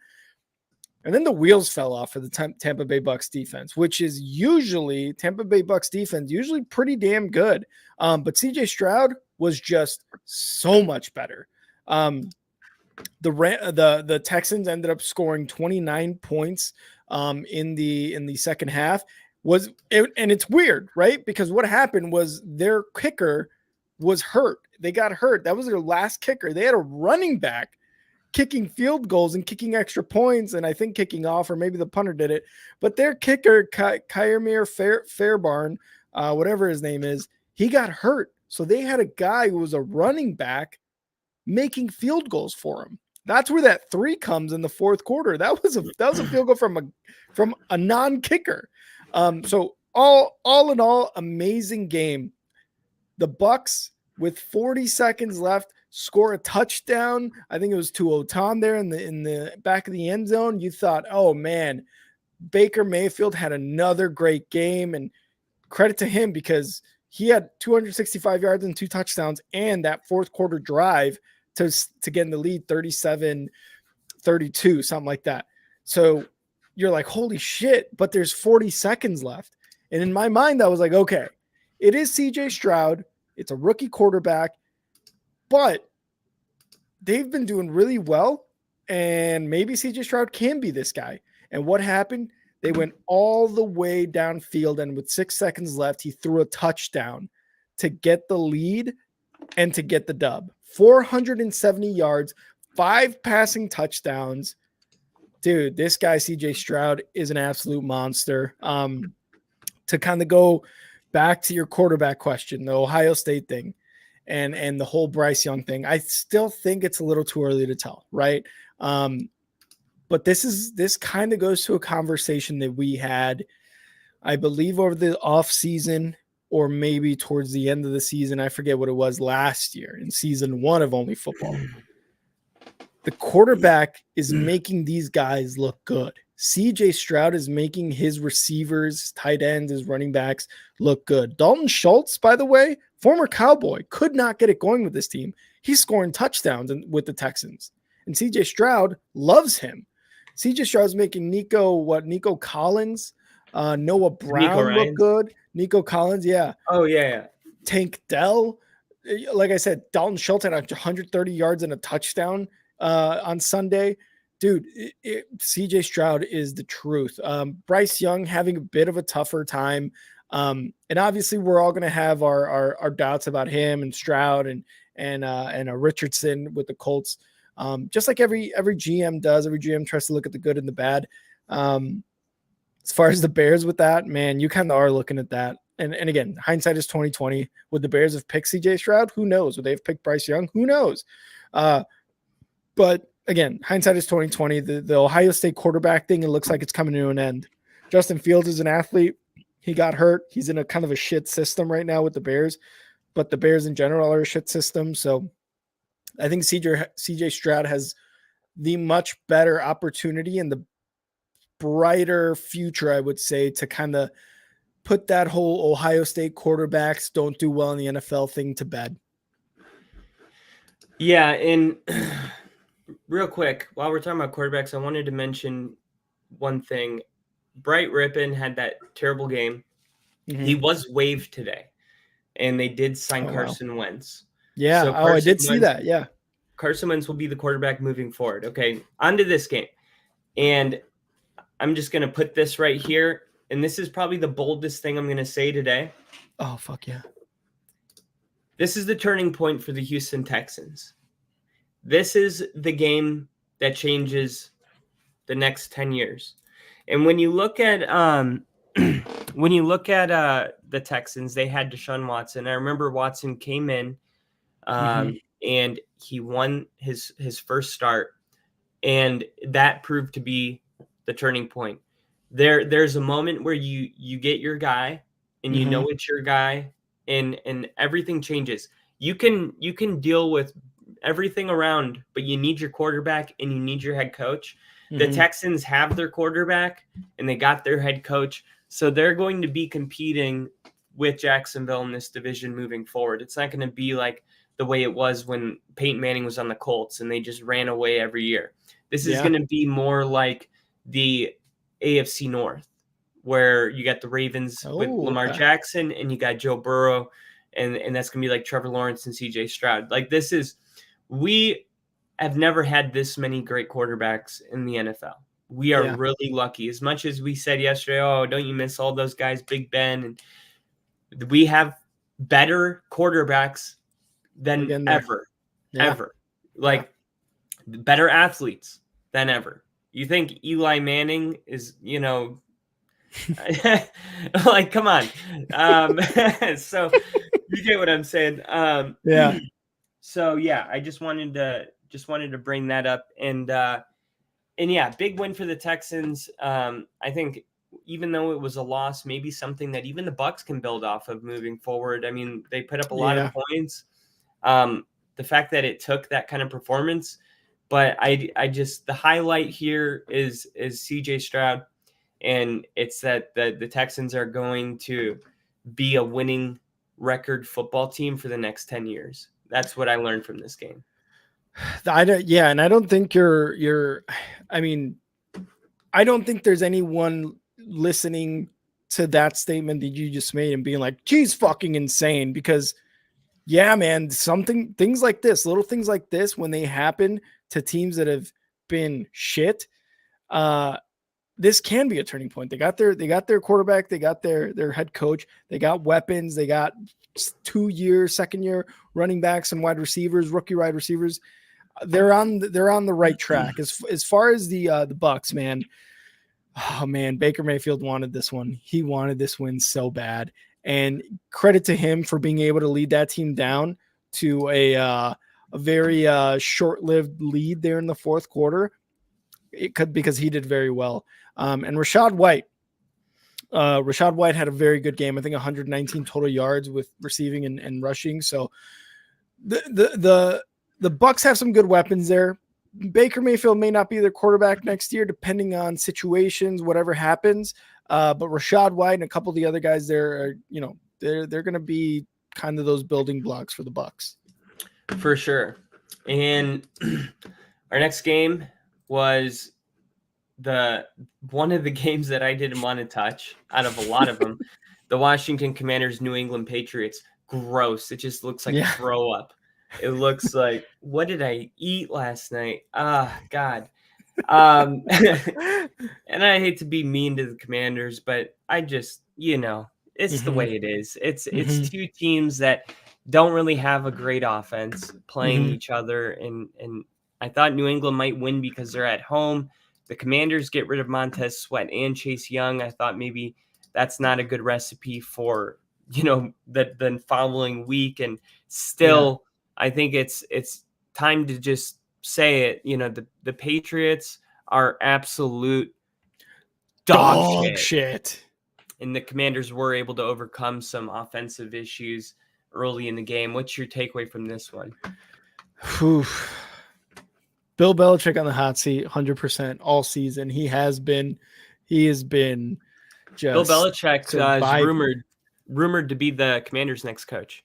And then the wheels fell off for the Tampa Bay Bucks defense, which is usually pretty damn good. But CJ Stroud was just so much better. The Texans ended up scoring 29 points in the second half. And it's weird, right? Because what happened was their kicker was hurt. They got hurt. That was their last kicker. They had a running back kicking field goals and kicking extra points, and I think kicking off, or maybe the punter did it. But their kicker, Kyemir Fairbairn, whatever his name is, he got hurt. So they had a guy who was a running back making field goals for him. That's where that 3 comes in the fourth quarter. That was a field goal from a non-kicker. So all in all, amazing game. The Bucks, with 40 seconds left, score a touchdown. I think it was to Otan there in the back of the end zone. You thought, oh man, Baker Mayfield had another great game, and credit to him, because he had 265 yards and 2 touchdowns, and that fourth quarter drive to get in the lead 37-32, something like that. So you're like, holy shit, but there's 40 seconds left. And in my mind, I was like, okay, it is CJ Stroud. It's a rookie quarterback, but they've been doing really well, and maybe CJ Stroud can be this guy. And what happened? They went all the way downfield, and with 6 seconds left, he threw a touchdown to get the lead and to get the dub. 470 yards, 5 passing touchdowns. Dude, this guy, CJ Stroud, is an absolute monster. To kind of go back to your quarterback question, the Ohio State thing, and the whole Bryce Young thing, I still think it's a little too early to tell, right? But this kind of goes to a conversation that we had, I believe, over the off season, or maybe towards the end of the season. I forget what it was last year in season 1 of Only Football. The quarterback is making these guys look good. CJ Stroud is making his receivers, tight ends, his running backs look good. Dalton Schultz, by the way, former Cowboy, could not get it going with this team. He's scoring touchdowns with the Texans. And CJ Stroud loves him. CJ Stroud's making Nico Collins, Noah Brown look good. Nico Collins, yeah. Oh, yeah. Tank Dell. Like I said, Dalton Schultz had 130 yards and a touchdown on Sunday. Dude, CJ Stroud is the truth. Bryce Young having a bit of a tougher time. And obviously we're all going to have our doubts about him and Stroud and a Richardson with the Colts. Just like every GM does. Every GM tries to look at the good and the bad. As far as the Bears with that, man, you kind of are looking at that. And again, hindsight is 2020. Would the Bears have picked CJ Stroud? Who knows? Would they have picked Bryce Young? Who knows? But again, hindsight is 2020. The Ohio State quarterback thing, it looks like it's coming to an end. Justin Fields is an athlete. He got hurt. He's in a kind of a shit system right now with the Bears, but the Bears in general are a shit system. So I think CJ Stroud has the much better opportunity and the brighter future, I would say, to kind of put that whole Ohio State quarterbacks don't do well in the NFL thing to bed. Yeah, and real quick, while we're talking about quarterbacks, I wanted to mention one thing. Bright Rippin had that terrible game. Mm-hmm. He was waived today, and they did sign Carson Wentz. Yeah. So Oh, I Carson did see Wentz, that. Yeah. Carson Wentz will be the quarterback moving forward. Okay, on to this game. And I'm just going to put this right here. And this is probably the boldest thing I'm going to say today. Oh, fuck yeah. This is the turning point for the Houston Texans. This is the game that changes the next 10 years. And when you look at the Texans, they had Deshaun Watson. I remember Watson came in and he won his first start, and that proved to be the turning point. There's a moment where you get your guy, and you know it's your guy, and everything changes. You can deal with everything around, but you need your quarterback and you need your head coach. The Texans have their quarterback and they got their head coach, so they're going to be competing with Jacksonville in this division moving forward. It's not going to be like the way it was when Peyton Manning was on the Colts and they just ran away every year. This is going to be more like the AFC North, where you got the Ravens with Lamar Jackson and you got Joe Burrow, and that's going to be like Trevor Lawrence and CJ Stroud. Like we have never had this many great quarterbacks in the NFL. We are really lucky. As much as we said yesterday, oh, don't you miss all those guys, Big Ben? And we have better quarterbacks than ever. Like better athletes than ever. You think Eli Manning is, like, come on. So you get what I'm saying. Yeah. So yeah, I just wanted to bring that up, and yeah, big win for the Texans. I think even though it was a loss, maybe something that even the Bucs can build off of moving forward. I mean, they put up a lot of points. The fact that it took that kind of performance, but I just, the highlight here is CJ Stroud, and it's that the Texans are going to be a winning record football team for the next 10 years. That's what I learned from this game. And I don't think I don't think there's anyone listening to that statement that you just made and being like, geez, fucking insane, because yeah, man, things like this, little things like this, when they happen to teams that have been shit, this can be a turning point. They got their quarterback, they got their head coach, they got weapons, they got 2-year, second-year running backs and wide receivers, rookie wide receivers. They're on the right track. As far as the Bucs, man. Oh man, Baker Mayfield wanted this one. He wanted this win so bad. And credit to him for being able to lead that team down to a very short-lived lead there in the fourth quarter. Because he did very well. And Rachaad White had a very good game. I think 119 total yards with receiving and rushing. So the Bucs have some good weapons there. Baker Mayfield may not be their quarterback next year, depending on situations, whatever happens. But Rachaad White and a couple of the other guys there are, they're going to be kind of those building blocks for the Bucs. For sure. And our next game was one of the games that I didn't want to touch out of a lot of them. The Washington Commanders, New England Patriots. Gross. It just looks like throw up. It looks like, what did I eat last night? God. And I hate to be mean to the Commanders, but I just, it's the way it is. It's two teams that don't really have a great offense playing each other. And I thought New England might win because they're at home. The Commanders get rid of Montez Sweat and Chase Young. I thought maybe that's not a good recipe for, the following week. And still, I think it's time to just say it. The Patriots are absolute dog shit. And the Commanders were able to overcome some offensive issues early in the game. What's your takeaway from this one? Bill Belichick on the hot seat 100% all season. He has been just Bill Belichick is rumored to be the Commanders' next coach.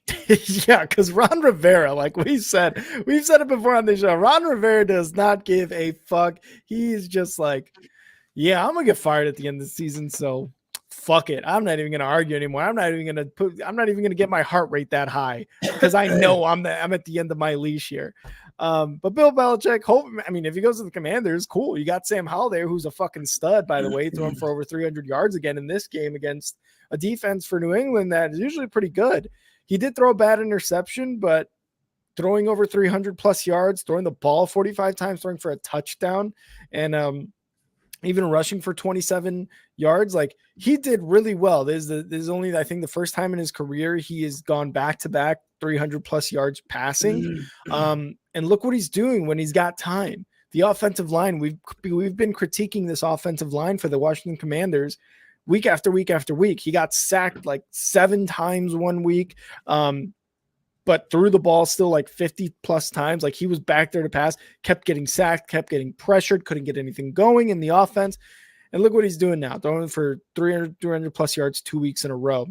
Yeah, because Ron Rivera, like we've said it before on the show, Ron Rivera does not give a fuck. He's just like, yeah, I'm gonna get fired at the end of the season, so fuck it. I'm not even going to argue anymore. I'm not even going to get my heart rate that high because I know I'm at the end of my leash here. But Bill Belichick, if he goes to the Commanders, cool. You got Sam Howell there, who's a fucking stud, by the way, throwing for over 300 yards again in this game against a defense for New England that is usually pretty good. He did throw a bad interception, but throwing over 300 plus yards, throwing the ball 45 times, throwing for a touchdown, and even rushing for 27 yards. Like, he did really well. This is only, I think, the first time in his career he has gone back-to-back 300 plus yards passing. And look what he's doing when he's got time. The offensive line, we've been critiquing this offensive line for the Washington Commanders week after week after week. He got sacked like 7 times one week, but threw the ball still like 50 plus times. Like, he was back there to pass, kept getting sacked, kept getting pressured, couldn't get anything going in the offense. And look what he's doing now, throwing for 300 plus yards 2 weeks in a row.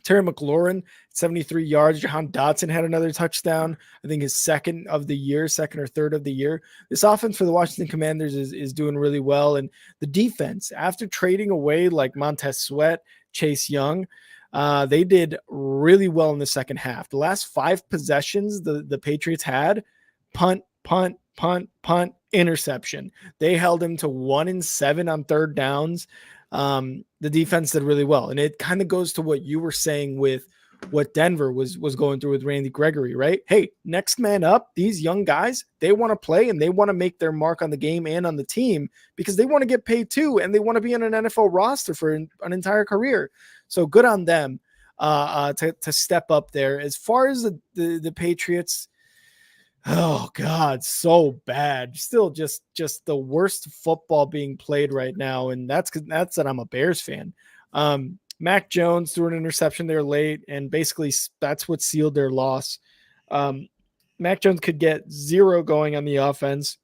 Terry McLaurin, 73 yards. Jahan Dotson had another touchdown. I think his second or third of the year. This offense for the Washington Commanders is doing really well. And the defense, after trading away like Montez Sweat, Chase Young, they did really well in the second half. The last 5 possessions the Patriots had, punt, interception. They held him to 1-7 on third downs. The defense did really well. And it kind of goes to what you were saying with what Denver was going through with Randy Gregory, right? Hey, next man up, these young guys, they want to play and they want to make their mark on the game and on the team because they want to get paid too. And they want to be on an NFL roster for an entire career. So good on them to step up there. As far as the Patriots, oh God, so bad. Still just the worst football being played right now. And that's that I'm a Bears fan. Mac Jones threw an interception there late, and basically that's what sealed their loss. Mac Jones could get 0 going on the offense.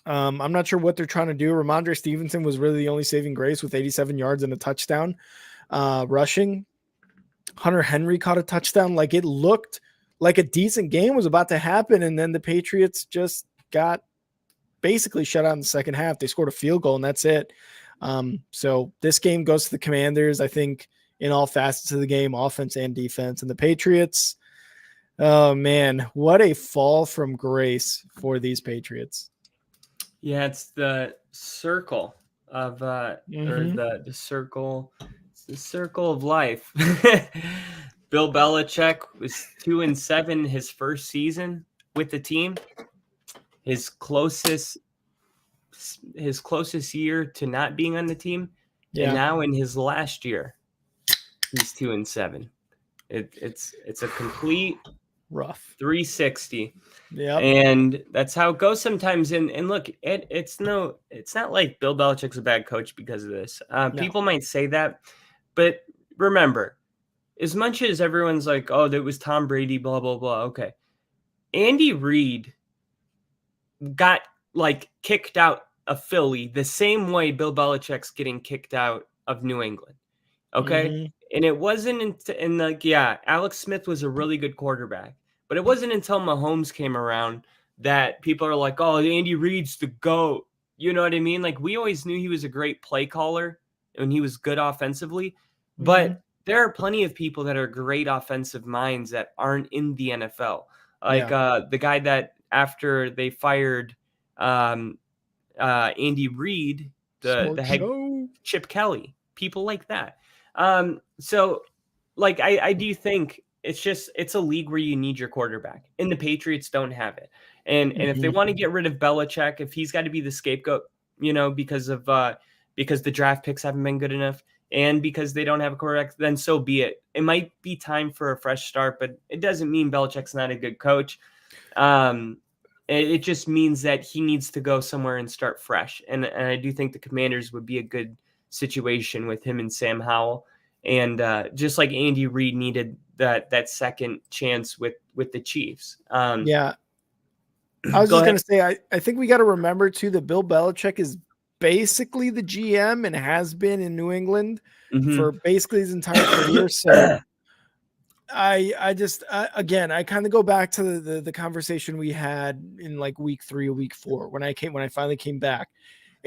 I'm not sure what they're trying to do. Ramondre Stevenson was really the only saving grace with 87 yards and a touchdown rushing. Hunter Henry caught a touchdown. Like, it looked like a decent game was about to happen, and then the Patriots just got basically shut out in the second half. They scored a field goal, and that's it. So this game goes to the Commanders, I think, in all facets of the game, offense and defense. And the Patriots, oh man, what a fall from grace for these Patriots. Yeah, it's the circle of or the circle. It's the circle of life. Bill Belichick was 2-7 his first season with the team. His closest year to not being on the team. Yeah. And now in his last year, he's 2-7. It's a complete rough 360. Yeah. And that's how it goes sometimes. And look, it's not like Bill Belichick's a bad coach because of this. No. People might say that, but remember, as much as everyone's like, oh, that was Tom Brady, blah, blah, blah. Okay. Andy Reid got like kicked out of Philly the same way Bill Belichick's getting kicked out of New England. Okay. Mm-hmm. And it wasn't Alex Smith was a really good quarterback, but it wasn't until Mahomes came around that people are like, oh, Andy Reid's the GOAT. You know what I mean? Like, we always knew he was a great play caller and he was good offensively, but there are plenty of people that are great offensive minds that aren't in the NFL. Like the guy that after they fired Andy Reid, the head Chip Kelly, people like that. So like, I do think it's a league where you need your quarterback, and the Patriots don't have it. And if they want to get rid of Belichick, if he's got to be the scapegoat, because the draft picks haven't been good enough, and because they don't have a quarterback, then so be it. It might be time for a fresh start, but it doesn't mean Belichick's not a good coach. It just means that he needs to go somewhere and start fresh. And I do think the Commanders would be a good situation with him and Sam Howell. And just like Andy Reid needed that second chance with the Chiefs. Yeah. I was just going to say, I think we got to remember too that Bill Belichick is basically the GM and has been in New England for basically his entire career. So I just I kind of go back to the conversation we had in like week 3 or week 4 when I finally came back.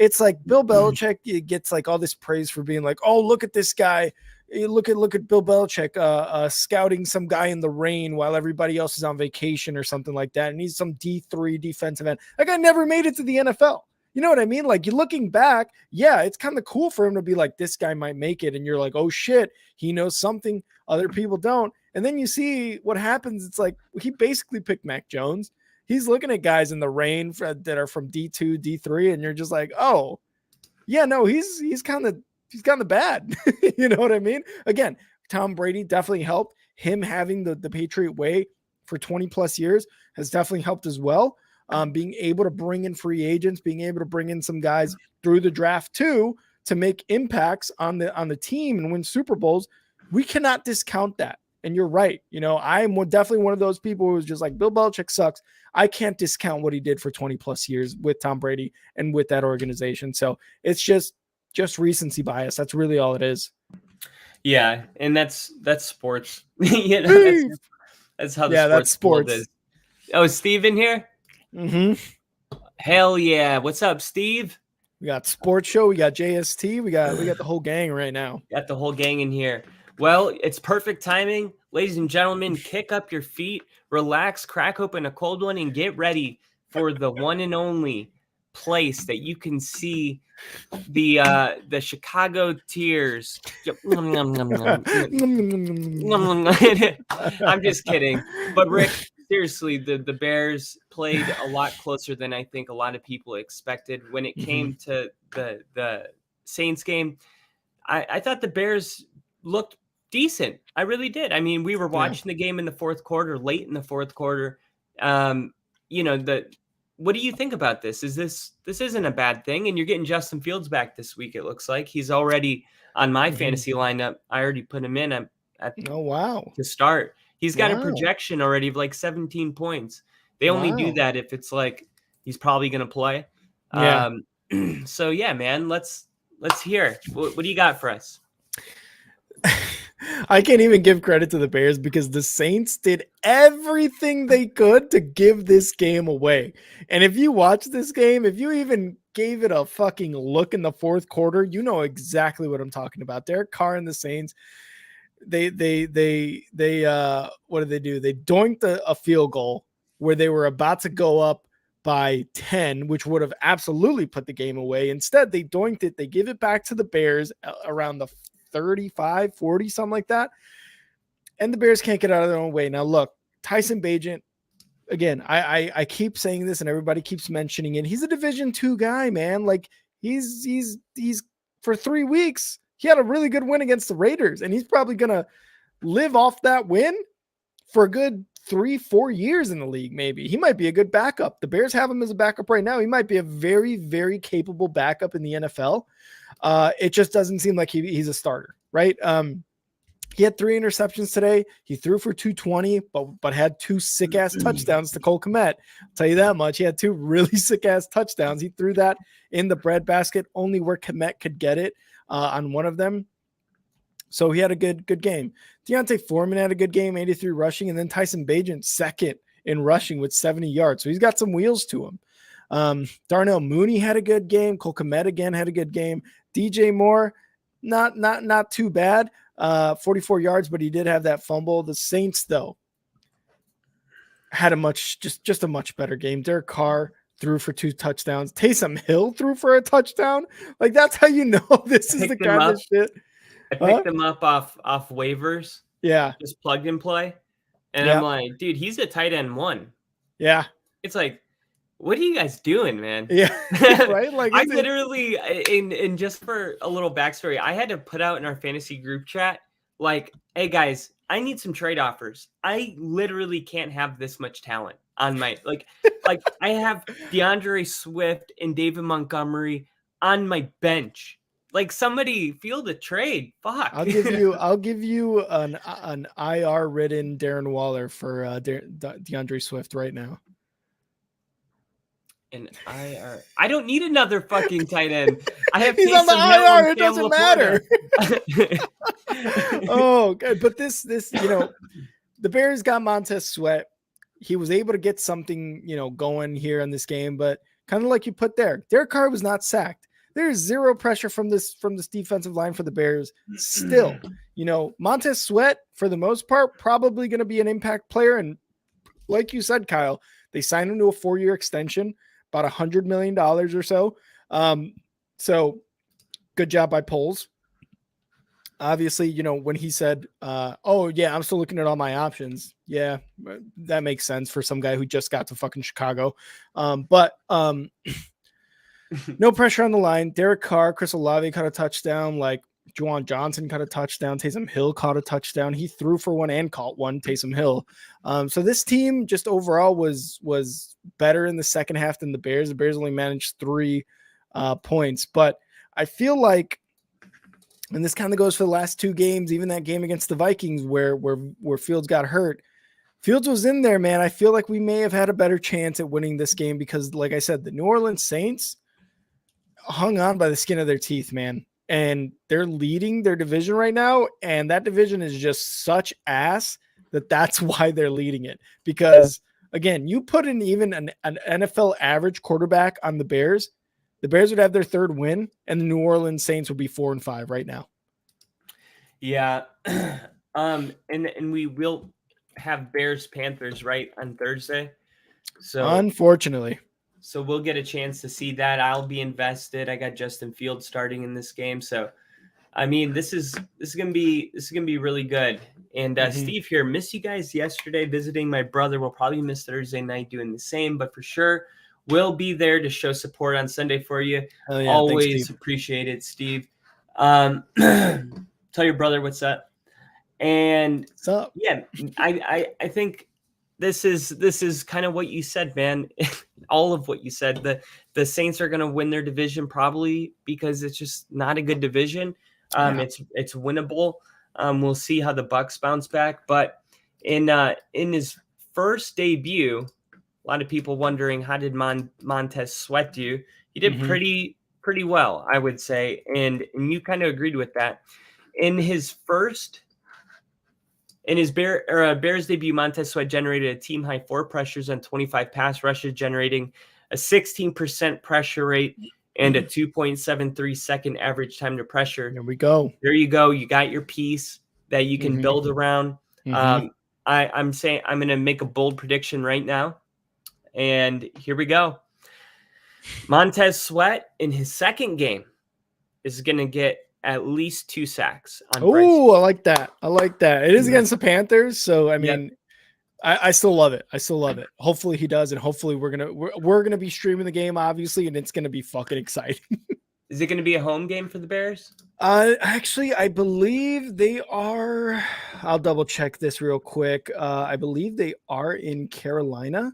it's like Bill Belichick gets like all this praise for being like, oh, look at this guy. Look at Bill Belichick scouting some guy in the rain while everybody else is on vacation or something like that. And he's some D3 defensive end. That guy never made it to the NFL. You know what I mean? Like, you're looking back, yeah, it's kind of cool for him to be like, this guy might make it. And you're like, oh shit, he knows something other people don't. And then you see what happens. It's like, he basically picked Mac Jones. He's looking at guys in the rain that are from D2, D3. And you're just like, oh yeah, no, he's kind of bad. You know what I mean? Again, Tom Brady definitely helped. Him having the Patriot way for 20 plus years has definitely helped as well. Being able to bring in free agents, being able to bring in some guys through the draft too, to make impacts on the team and win Super Bowls. We cannot discount that. And you're right. You know, I'm definitely one of those people who was just like, Bill Belichick sucks. I can't discount what he did for 20 plus years with Tom Brady and with that organization. So it's just recency bias. That's really all it is. Yeah. And that's sports. You know, that's how the sports world is. Oh, is Steve in here? Mm-hmm. Hell yeah. What's up, Steve? We got Sports Show. We got JST. We got the whole gang right now. Got the whole gang in here. Well, it's perfect timing. Ladies and gentlemen, kick up your feet, relax, crack open a cold one, and get ready for the one and only place that you can see the Chicago Tears. I'm just kidding. But Rick, seriously, the Bears played a lot closer than I think a lot of people expected. When it came to the Saints game, I thought the Bears looked decent. I really did. I mean, we were watching the game in the fourth quarter, late in the fourth quarter. You know, what do you think about this? This isn't a bad thing, and you're getting Justin Fields back this week. It looks like he's already on my fantasy lineup. I already put him in to start. He's got a projection already of like 17 points. They only do that if it's like he's probably going to play. Yeah. So yeah, man, let's hear. What do you got for us? I can't even give credit to the Bears because the Saints did everything they could to give this game away. And if you watch this game, if you even gave it a fucking look in the fourth quarter, you know exactly what I'm talking about. Derek Carr and the Saints, they what did they do? They doinked a field goal where they were about to go up by 10, which would have absolutely put the game away. Instead, they doinked it. They give it back to the Bears around the 35, 40, something like that. And the Bears can't get out of their own way. Now, look, Tyson Bagent, again, I keep saying this and everybody keeps mentioning it. He's a Division II guy, man. Like he's for 3 weeks, he had a really good win against the Raiders, and he's probably going to live off that win for a good 3-4 years in the league. Maybe he might be a good backup. The Bears have him as a backup right now. He might be a very, very capable backup in the NFL. It just doesn't seem like he's a starter, right? He had 3 interceptions today. He threw for 220, but had 2 sick-ass touchdowns to Cole Kmet. I'll tell you that much. He had 2 really sick-ass touchdowns. He threw that in the breadbasket, only where Kmet could get it on one of them. So he had a good game. D'Onta Foreman had a good game, 83 rushing, and then Tyson Bagent second in rushing with 70 yards. So he's got some wheels to him. Darnell Mooney had a good game. Cole Kmet again had a good game. DJ Moore, not too bad. 44 yards, but he did have that fumble. The Saints, though, had a much better game. Derek Carr threw for 2 touchdowns. Taysom Hill threw for a touchdown. Like, that's how you know this is the kind of shit. I picked them up off waivers. Yeah. Just plug and play. And I'm like, dude, he's a tight end 1. Yeah. It's like, what are you guys doing, man? Yeah. Right? Like, I literally, and just for a little backstory, I had to put out in our fantasy group chat, like, hey guys, I need some trade offers. I literally can't have this much talent on my, like I have DeAndre Swift and David Montgomery on my bench. Like, somebody field a trade. Fuck. I'll give you an IR ridden Darren Waller for DeAndre Swift right now. And I don't need another fucking tight end. I have He's on the IR. It doesn't matter. Oh, good. But this, you know, the Bears got Montez Sweat. He was able to get something, you know, going here in this game. But kind of like you put there, Derek Carr was not sacked. There's zero pressure from this defensive line for the Bears. Still, Montez Sweat, for the most part, probably going to be an impact player. And like you said, Kyle, they signed him to a 4-year extension, about $100 million or so. So good job by Poles. Obviously, when he said, oh yeah, I'm still looking at all my options. Yeah, that makes sense for some guy who just got to fucking Chicago. But no pressure on the line. Derek Carr, Chris Olave caught a touchdown. Like Juwan Johnson caught a touchdown. Taysom Hill caught a touchdown. He threw for one and caught one, Taysom Hill. So this team just overall was better in the second half than the Bears. The Bears only managed 3 points. But I feel like, and this kind of goes for the last 2 games, even that game against the Vikings where Fields got hurt. Fields was in there, man. I feel like we may have had a better chance at winning this game because, like I said, the New Orleans Saints hung on by the skin of their teeth, man. And they're leading their division right now. And that division is just such ass that's why they're leading it. Because, again, you put in even an NFL average quarterback on the Bears would have their 3rd win, and the New Orleans Saints would be 4-5 right now. Yeah. And we will have Bears Panthers right on Thursday. So unfortunately. So we'll get a chance to see that. I'll be invested. I got Justin Fields starting in this game. So I mean, this is gonna be really good. And Steve here, missed you guys yesterday visiting my brother. We'll probably miss Thursday night doing the same, but for sure we'll be there to show support on Sunday for you. Yeah, always thanks, appreciate it, Steve. Tell your brother what's up. And what's up? Yeah, I think this is kind of what you said, man. All of what you said. The Saints are going to win their division probably because it's just not a good division. It's winnable. We'll see how the Bucs bounce back. But in his first debut, a lot of people wondering, how did Montez Sweat do? He did pretty well, I would say, and you kind of agreed with that. In his Bears debut, Montez Sweat generated a team high 4 pressures and 25 pass rushes, generating a 16% pressure rate and a 2.73 second average time to pressure. There we go. There you go. You got your piece that you can build around. I'm saying I'm going to make a bold prediction right now. And here we go. Montez Sweat in his second game is going to get at least 2 sacks. Oh, I like that. It is against the Panthers. So, I mean, I still love it. Hopefully he does. And hopefully we're going to be streaming the game, obviously. And it's going to be fucking exciting. Is it going to be a home game for the Bears? Actually, I believe they are. I'll double check this real quick. I believe they are in Carolina.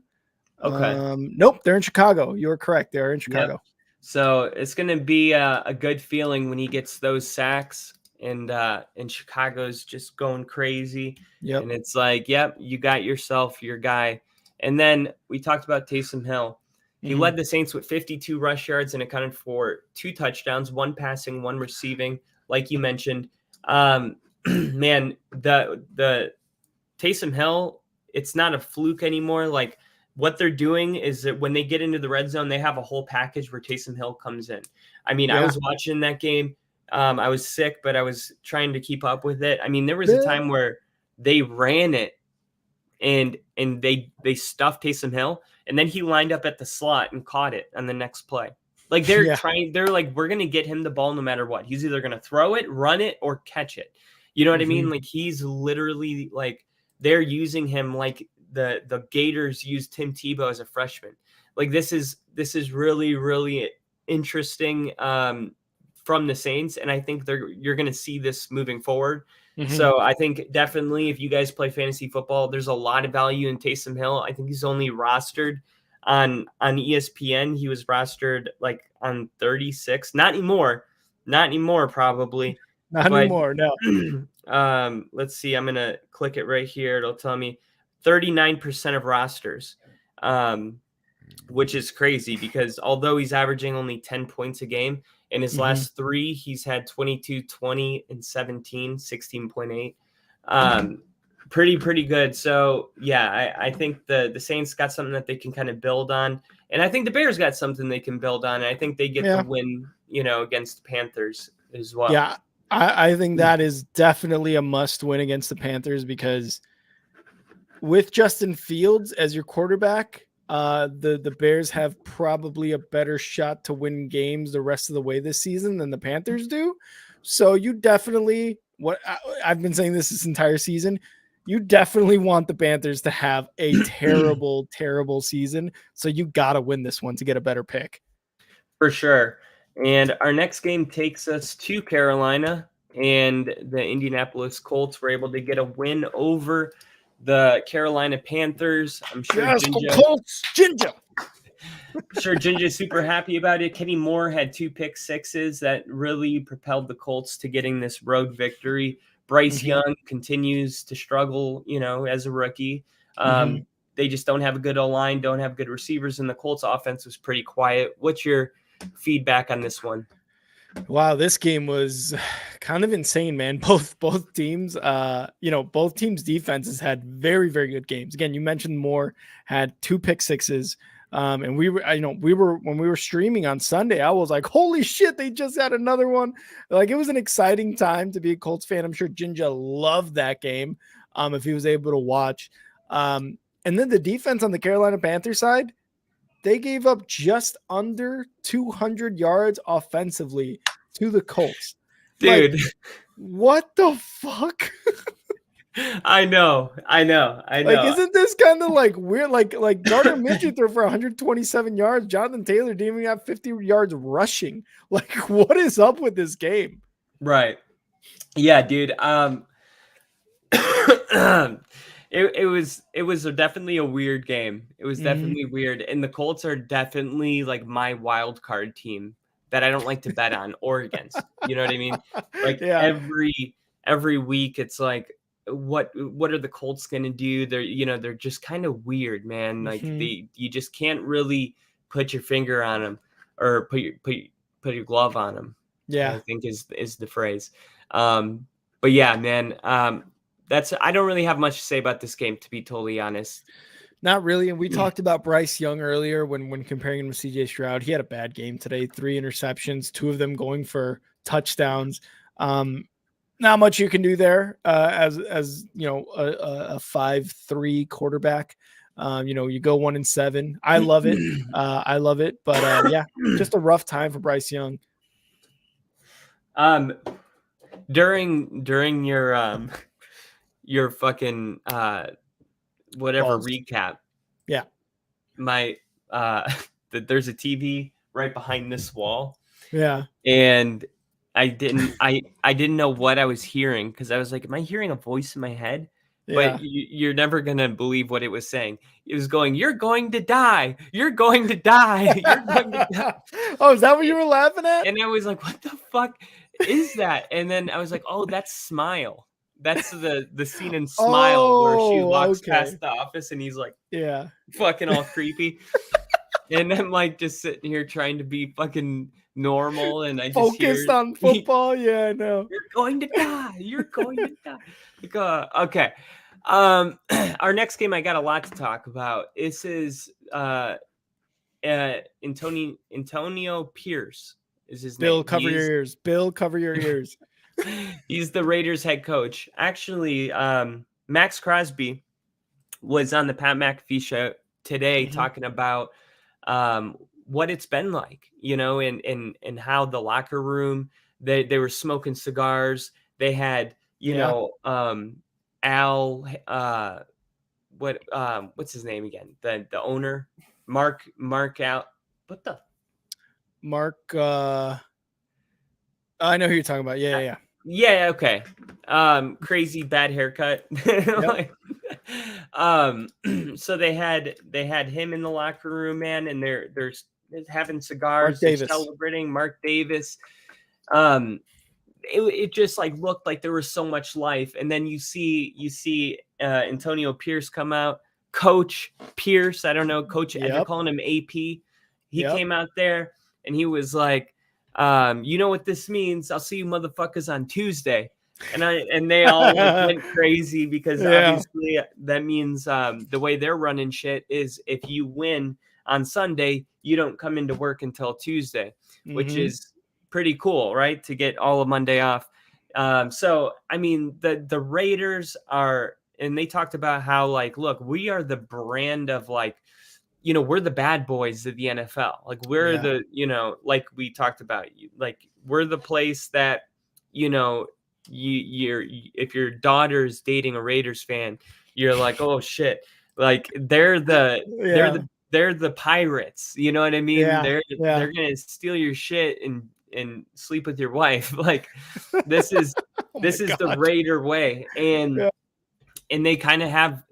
Okay. Nope, they're in Chicago. You're correct. They're in Chicago. Yep. So it's going to be a good feeling when he gets those sacks and Chicago's just going crazy. Yep. And it's like, yep, you got yourself your guy. And then we talked about Taysom Hill. He led the Saints with 52 rush yards and accounted for 2 touchdowns, 1 passing, 1 receiving, like you mentioned. Man, the Taysom Hill, it's not a fluke anymore. Like, what they're doing is that when they get into the red zone, they have a whole package where Taysom Hill comes in. I mean, I was watching that game. I was sick, but I was trying to keep up with it. I mean, there was a time where they ran it and they stuffed Taysom Hill, and then he lined up at the slot and caught it on the next play. Like they're like, we're going to get him the ball no matter what. He's either going to throw it, run it, or catch it. You know what I mean? Like he's literally like, they're using him like the Gators used Tim Tebow as a freshman. Like this is really, really interesting from the Saints. And I think you're going to see this moving forward. So I think definitely if you guys play fantasy football, there's a lot of value in Taysom Hill. I think he's only rostered on ESPN. He was rostered like on 36. Not anymore, probably. Not anymore, no. Let's see. I'm going to click it right here. It'll tell me 39% of rosters, which is crazy because although he's averaging only 10 points a game, in his last 3, he's had 22, 20, and 17, 16.8. Pretty good. So, yeah, I think the Saints got something that they can kind of build on. And I think the Bears got something they can build on. And I think they get the win against the Panthers as well. Yeah, I think that is definitely a must win against the Panthers, because with Justin Fields as your quarterback, the Bears have probably a better shot to win games the rest of the way this season than the Panthers do. So you definitely, I've been saying this entire season, you definitely want the Panthers to have a terrible, terrible season. So you got to win this one to get a better pick. For sure. And our next game takes us to Carolina, and the Indianapolis Colts were able to get a win over the Carolina Panthers. I'm sure Colts, Ginger. Sure, Ginger's super happy about it. Kenny Moore had 2 pick sixes that really propelled the Colts to getting this road victory. Bryce Young continues to struggle, as a rookie. They just don't have a good O-line, don't have good receivers, and the Colts offense was pretty quiet. What's your feedback on this one? Wow, this game was kind of insane, man. Both teams, both teams' defenses had very, very good games. Again, you mentioned Moore had 2 pick sixes. And we were when we were streaming on Sunday, I was like, holy shit, they just had another one. Like, it was an exciting time to be a Colts fan. I'm sure Ginger loved that game. If he was able to watch. And then the defense on the Carolina Panthers side, they gave up just under 200 yards offensively to the Colts. Dude, like, what the fuck? I know. Like, isn't this kind of like weird? Like Gardner Minshew threw for 127 yards. Jonathan Taylor didn't even have 50 yards rushing. Like, what is up with this game? Right. Yeah, dude. It was definitely a weird game. It was definitely weird. And the Colts are definitely like my wild card team that I don't like to bet on or against. You know what I mean? Like, every week it's like, what are the Colts going to do? They're just kind of weird, man. Like, you just can't really put your finger on them or put your glove on them. Yeah, I think is the phrase. But yeah, man, I don't really have much to say about this game, to be totally honest. Not really. And we talked about Bryce Young earlier when comparing him to CJ Stroud. He had a bad game today, 3 interceptions, 2 of them going for touchdowns. Not much you can do there as a 5-3 quarterback. You go 1-7. I love it. But yeah, just a rough time for Bryce Young. During your fucking whatever recap. Yeah. There's a TV right behind this wall. Yeah. And I didn't know what I was hearing, because I was like, am I hearing a voice in my head? Yeah. But you're never going to believe what it was saying. It was going, you're going to die. You're going to die. You're going to die. Oh, is that what you were laughing at? And I was like, what the fuck is that? And then I was like, oh, that's Smile. That's the scene in Smile where she walks past the office and he's like, yeah, fucking all creepy. And I'm like just sitting here trying to be fucking normal, and I just focused on football. Yeah, I know. You're going to die. You're going to die. Like, okay. Our next game, I got a lot to talk about. This is Antonio Pierce is his name. Bill, cover your ears. Bill, cover your ears. He's the Raiders head coach. Actually, Max Crosby was on the Pat McAfee show today talking about what it's been like, and how the locker room, they were smoking cigars. They had, Al, what's his name again? The owner, Mark Al, what the? Mark, I know who you're talking about. Yeah. Yeah. Okay. Crazy bad haircut. Yep. So they had him in the locker room, man, and they're having cigars, celebrating Mark Davis. It just like looked like there was so much life. And then you see Antonio Pierce come out, Coach Pierce. I don't know, Coach. They're calling him AP. He came out there and he was like, you know what this means? I'll see you motherfuckers on Tuesday. And they all went crazy, because obviously that means the way they're running shit is if you win on Sunday, you don't come into work until Tuesday, which is pretty cool, right? To get all of Monday off. So I mean, the Raiders are, and they talked about how, like, look, we are the brand of, like, we're the bad boys of the NFL. Like, we're the, like we talked about, like, we're the place that, if your daughter's dating a Raiders fan, you're like, oh shit, like Yeah. they're the pirates. You know what I mean? Yeah. They're gonna steal your shit and sleep with your wife. Like, this is Oh my this is the God. Raider way, Yeah. and they kind of have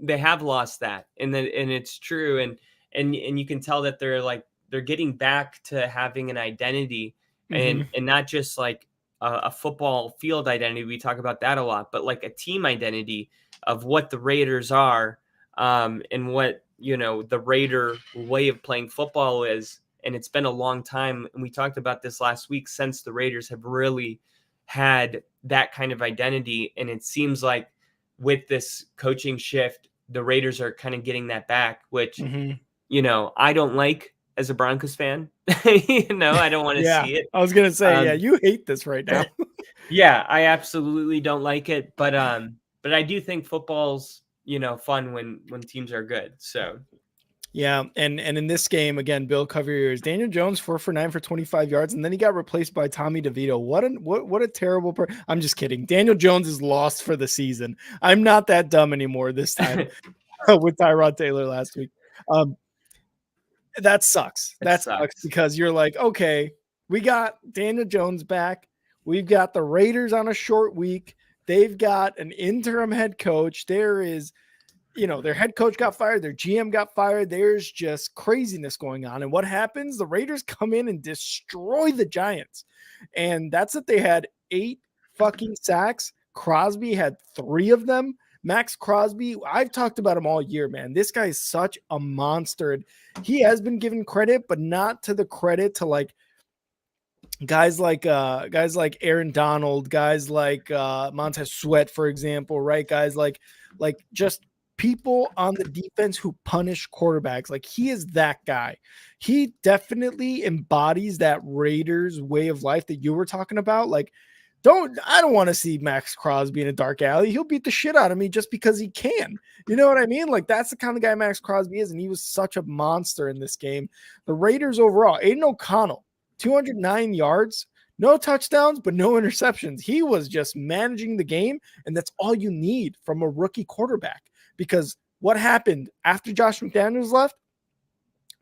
lost that, and it's true, and you can tell that they're getting back to having an identity, Mm-hmm. and not just like a football field identity. We talk about that a lot, but like a team identity of what the Raiders are, and what the Raider way of playing football is. And it's been a long time, and we talked about this last week, since the Raiders have really had that kind of identity. And it seems like with this coaching shift, the Raiders are kind of getting that back, which, I don't like as a Broncos fan. I don't want to Yeah. see it. I was gonna say, yeah, you hate this right now. Yeah, I absolutely don't like it, but I do think football's fun when teams are good. So Yeah, and in this game again, Bill, cover your ears. Daniel Jones 4 for 9 for 25 yards, and then he got replaced by Tommy DeVito. What a terrible. I'm just kidding. Daniel Jones is lost for the season. I'm not that dumb anymore this time with Tyrod Taylor last week. That sucks. That sucks because you're like, okay, we got Daniel Jones back. We've got the Raiders on a short week. They've got an interim head coach. There is, their head coach got fired. Their GM got fired. There's just craziness going on. And what happens? The Raiders come in and destroy the Giants. And that's it. They had 8 fucking sacks. Crosby had 3 of them. Max Crosby, I've talked about him all year, man. This guy is such a monster. He has been given credit, but not to the credit to like guys like Aaron Donald, guys like Montez Sweat, for example, right? Guys like just people on the defense who punish quarterbacks. Like, he is that guy. He definitely embodies that Raiders way of life that you were talking about. Like, I don't want to see Max Crosby in a dark alley. He'll beat the shit out of me just because he can. You know what I mean? Like, that's the kind of guy Max Crosby is, and he was such a monster in this game. The Raiders overall, Aiden O'Connell, 209 yards, no touchdowns, but no interceptions. He was just managing the game, and that's all you need from a rookie quarterback. Because what happened after Josh McDaniels left?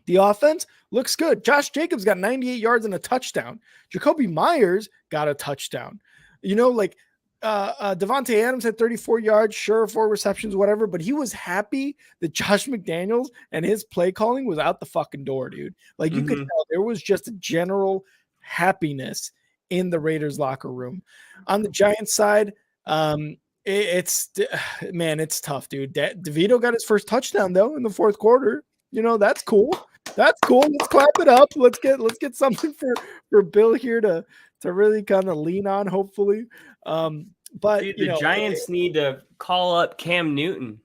The offense looks good. Josh Jacobs got 98 yards and a touchdown. Jacoby Myers got a touchdown. Devontae Adams had 34 yards, sure, 4 receptions, whatever, but he was happy that Josh McDaniels and his play calling was out the fucking door, dude. Like, you could tell there was just a general happiness in the Raiders locker room. On the Giants side, it's tough, dude. DeVito got his first touchdown though in the fourth quarter. That's cool. That's cool. Let's clap it up. Let's get something for Bill here to really kind of lean on, hopefully. But dude, the Giants need to call up Cam Newton.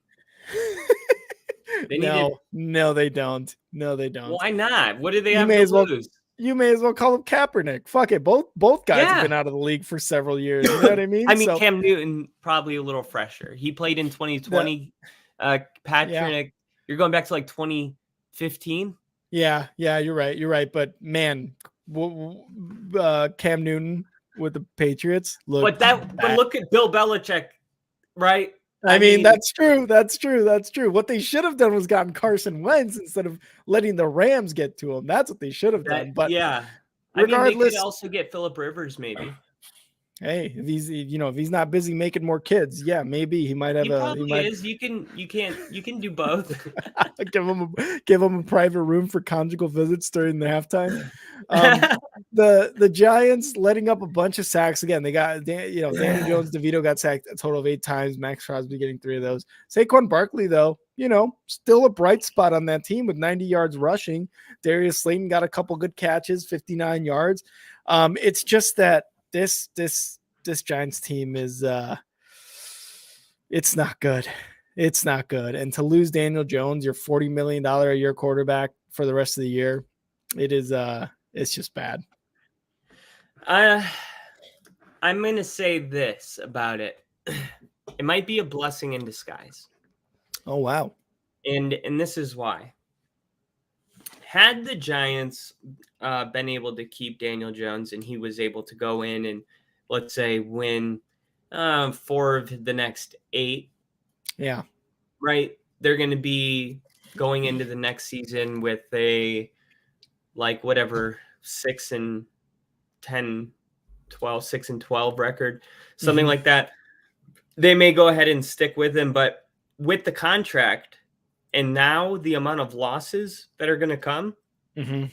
No, they don't. No, they don't. Why not? What do they have to lose? You may as well call him Kaepernick. Fuck it. Both guys have been out of the league for several years. You know what I mean? Cam Newton probably a little fresher. He played in 2020. Patrick, you're going back to like 2015. Yeah, you're right. But man, Cam Newton with the Patriots. But look at Bill Belichick, right? I mean, that's true. What they should have done was gotten Carson Wentz instead of letting the Rams get to him. That's what they should have done. But regardless, they could also get Phillip Rivers, maybe. Hey, if he's not busy making more kids, maybe he might have is. You can do both. give him a private room for conjugal visits during the halftime. The Giants letting up a bunch of sacks again. They got Daniel Jones, DeVito got sacked a total of 8 times. Max Crosby getting 3 of those. Saquon Barkley though, still a bright spot on that team with 90 yards rushing. Darius Slayton got a couple good catches, 59 yards. It's just that this Giants team is it's not good. It's not good. And to lose Daniel Jones, your $40 million a year quarterback for the rest of the year, it is it's just bad. I'm going to say this about it. It might be a blessing in disguise. Oh, wow. And this is why. Had the Giants been able to keep Daniel Jones and he was able to go in and, let's say, win 4 of the next 8, Yeah. right? They're going to be going into the next season with a, like, whatever, 6-10, 12, 6-12 record, something like that. They may go ahead and stick with him, but with the contract and now the amount of losses that are going to come, the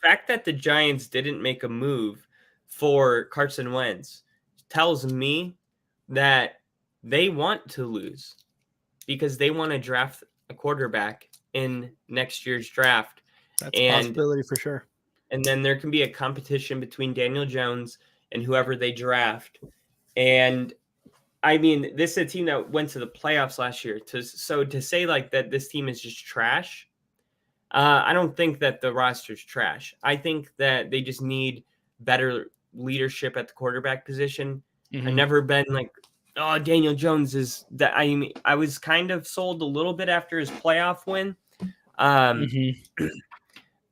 fact that the Giants didn't make a move for Carson Wentz tells me that they want to lose because they want to draft a quarterback in next year's draft. That's a possibility for sure. And then there can be a competition between Daniel Jones and whoever they draft. And I mean, this is a team that went to the playoffs last year. So to say like that this team is just trash, I don't think that the roster's trash. I think that they just need better leadership at the quarterback position. I've never been like, oh, Daniel Jones is that. I mean, I was kind of sold a little bit after his playoff win.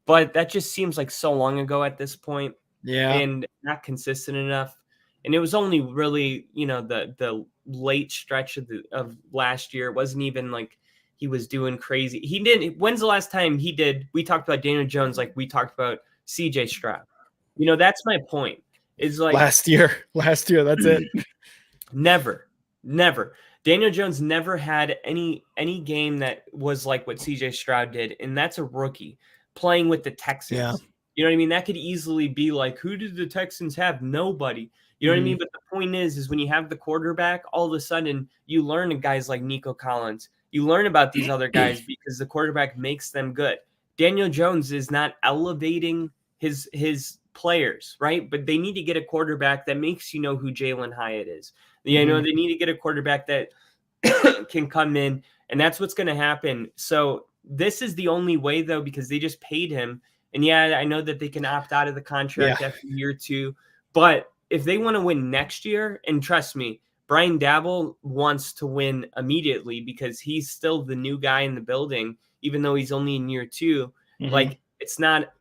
But that just seems like so long ago at this point. Yeah. And not consistent enough. And it was only really, the late stretch of last year. It wasn't even like he was doing crazy. He didn't. When's the last time he did? We talked about Daniel Jones like we talked about CJ Stroud. That's my point. Is like last year. That's it. Never. Daniel Jones never had any game that was like what CJ Stroud did, and that's a rookie playing with the Texans. Yeah. You know what I mean? That could easily be like, who did the Texans have? Nobody. You know what I mean? But the point is when you have the quarterback, all of a sudden you learn guys like Nico Collins. You learn about these other guys because the quarterback makes them good. Daniel Jones is not elevating his players, right? But they need to get a quarterback that makes you know who Jalen Hyatt is. They need to get a quarterback that can come in, and that's what's going to happen. So this is the only way, though, because they just paid him. And yeah, I know that they can opt out of the contract after year 2, but if they want to win next year, and trust me, Brian Daboll wants to win immediately because he's still the new guy in the building, even though he's only in year 2. Like, it's not,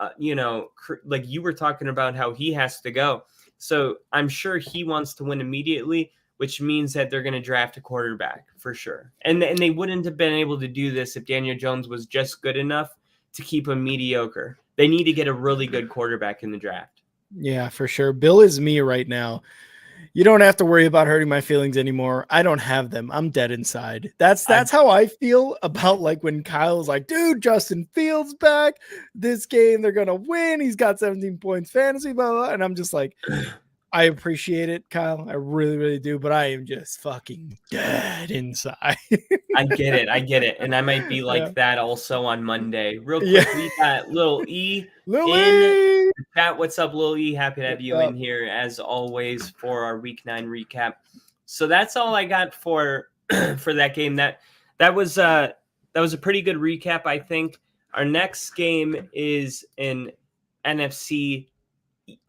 like you were talking about how he has to go. So I'm sure he wants to win immediately, which means that they're going to draft a quarterback for sure. And they wouldn't have been able to do this if Daniel Jones was just good enough to keep him mediocre. They need to get a really good quarterback in the draft. Yeah, for sure. Bill is me right now. You don't have to worry about hurting my feelings anymore. I don't have them. I'm dead inside. That's how I feel about like when Kyle's like, dude, Justin Fields back this game. They're going to win. He's got 17 points fantasy, blah, blah, blah. And I'm just like, I appreciate it, Kyle. I really, really do. But I am just fucking dead inside. I get it. And I might be like that also on Monday. Real quick, we got Lil E in the chat. What's up, Lil E? Happy to have you in here as always for our Week 9 recap. So that's all I got for that game. That was a pretty good recap, I think. Our next game is an NFC.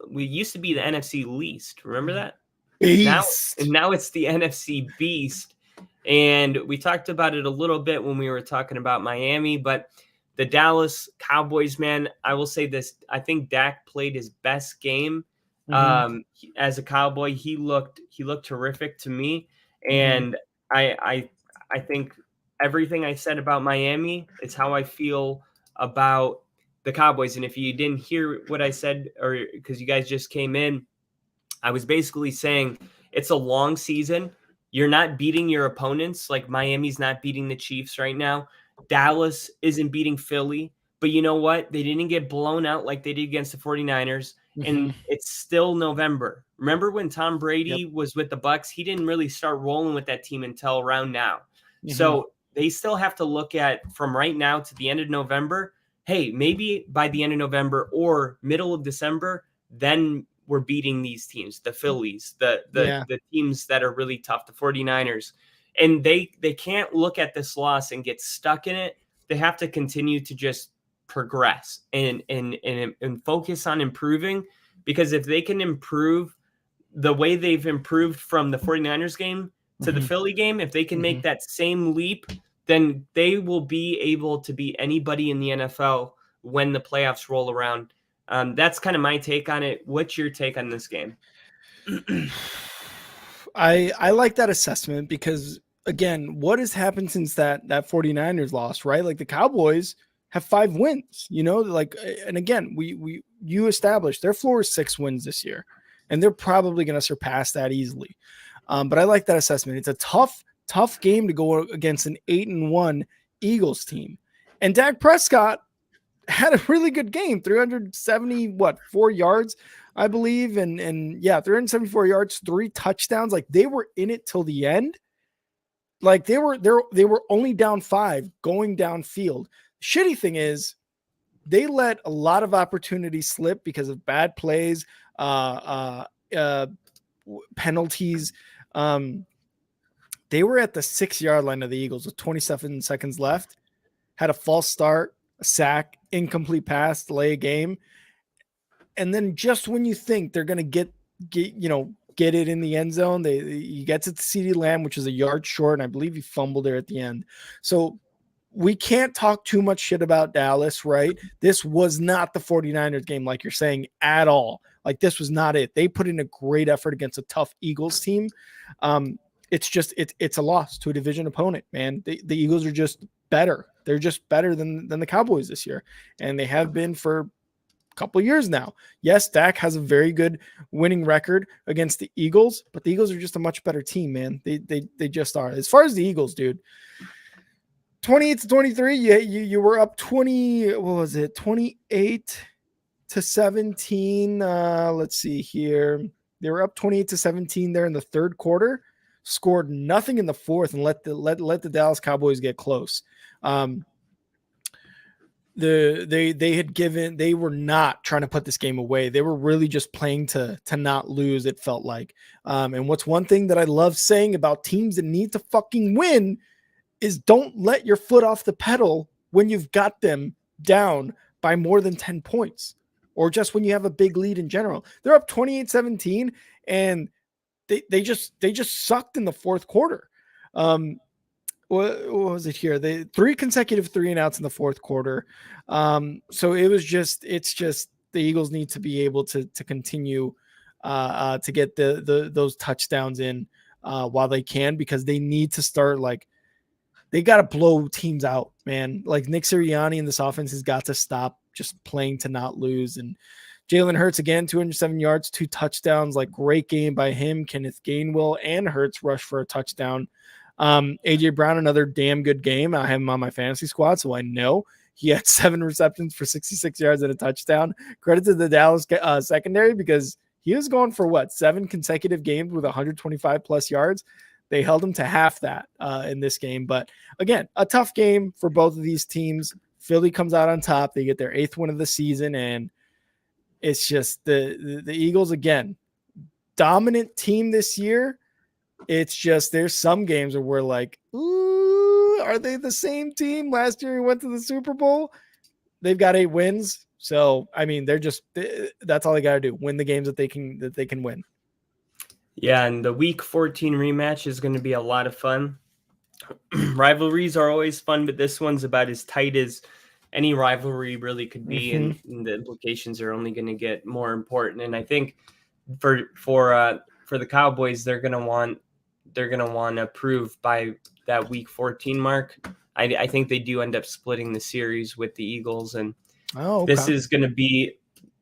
We used to be the NFC least. Remember that? Beast. Now it's the NFC beast. And we talked about it a little bit when we were talking about Miami, but the Dallas Cowboys, man, I will say this. I think Dak played his best game as a Cowboy. He looked terrific to me. And I think everything I said about Miami is how I feel about the Cowboys. And if you didn't hear what I said, or because you guys just came in, I was basically saying it's a long season. You're not beating your opponents. Like Miami's not beating the Chiefs right now. Dallas isn't beating Philly. But you know what? They didn't get blown out like they did against the 49ers. And it's still November. Remember when Tom Brady was with the Bucs? He didn't really start rolling with that team until around now. So they still have to look at from right now to the end of November. Hey, maybe by the end of November or middle of December, then we're beating these teams, the Phillies, the teams that are really tough, the 49ers. And they can't look at this loss and get stuck in it. They have to continue to just progress and focus on improving, because if they can improve the way they've improved from the 49ers game to the Philly game, if they can make that same leap, then they will be able to beat anybody in the NFL when the playoffs roll around. That's kind of my take on it. What's your take on this game? I like that assessment because, again, what has happened since that 49ers loss, right? Like the Cowboys have 5 wins, like, and again, you established their floor is 6 wins this year, and they're probably going to surpass that easily. But I like that assessment. It's a tough game to go against an 8-1 Eagles team. And Dak Prescott had a really good game, 374 yards, I believe. And yeah, 374 yards, 3 touchdowns. Like they were in it till the end. Like they were only down 5 going downfield. Shitty thing is they let a lot of opportunities slip because of bad plays, penalties. They were at the 6-yard line of the Eagles with 27 seconds left, had a false start, a sack, incomplete pass, delay a game. And then just when you think they're going to get it in the end zone, he gets it to CeeDee Lamb, which is a yard short, and I believe he fumbled there at the end. So we can't talk too much shit about Dallas, right? This was not the 49ers game, like you're saying, at all. Like this was not it. They put in a great effort against a tough Eagles team. It's just it's a loss to a division opponent, man. The Eagles are just better. They're just better than the Cowboys this year, and they have been for a couple of years now. Yes, Dak has a very good winning record against the Eagles, but the Eagles are just a much better team, man. They just are. As far as the Eagles, dude, 28-23, you were up 20. What was it? 28-17. Let's see here. They were up 28-17 there in the third quarter. Scored nothing in the fourth and let the Dallas Cowboys get close. They were not trying to put this game away. They were really just playing to not lose, it felt like. And what's one thing that I love saying about teams that need to fucking win is don't let your foot off the pedal when you've got them down by more than 10 points or just when you have a big lead in general. They're up 28-17 and they just sucked in the fourth quarter. What was it here? They 3 consecutive 3-and-outs in the fourth quarter. So it's just the Eagles need to be able to continue to get those touchdowns in while they can, because they need to start, like, they got to blow teams out, man. Like Nick Sirianni in this offense has got to stop just playing to not lose. And Jalen Hurts again, 207 yards, 2 touchdowns, like great game by him. Kenneth Gainwell and Hurts rush for a touchdown. AJ Brown, another damn good game. I have him on my fantasy squad, so I know he had 7 receptions for 66 yards and a touchdown. Credit to the Dallas secondary, because he was going for 7 consecutive games with 125 plus yards. They held him to half that in this game. But again, a tough game for both of these teams. Philly comes out on top. They get their 8th win of the season, and it's just the Eagles, again, dominant team this year. It's just there's some games where we're like, ooh, are they the same team? Last year we went to the Super Bowl. They've got 8 wins. So, I mean, that's all they got to do. Win the games that they can win. Yeah, and the Week 14 rematch is going to be a lot of fun. Rivalries are always fun, but this one's about as tight as any rivalry really could be, and the implications are only going to get more important. And I think for the Cowboys, they're going to want to prove by that Week 14 mark. I think they do end up splitting the series with the Eagles, and this is going to be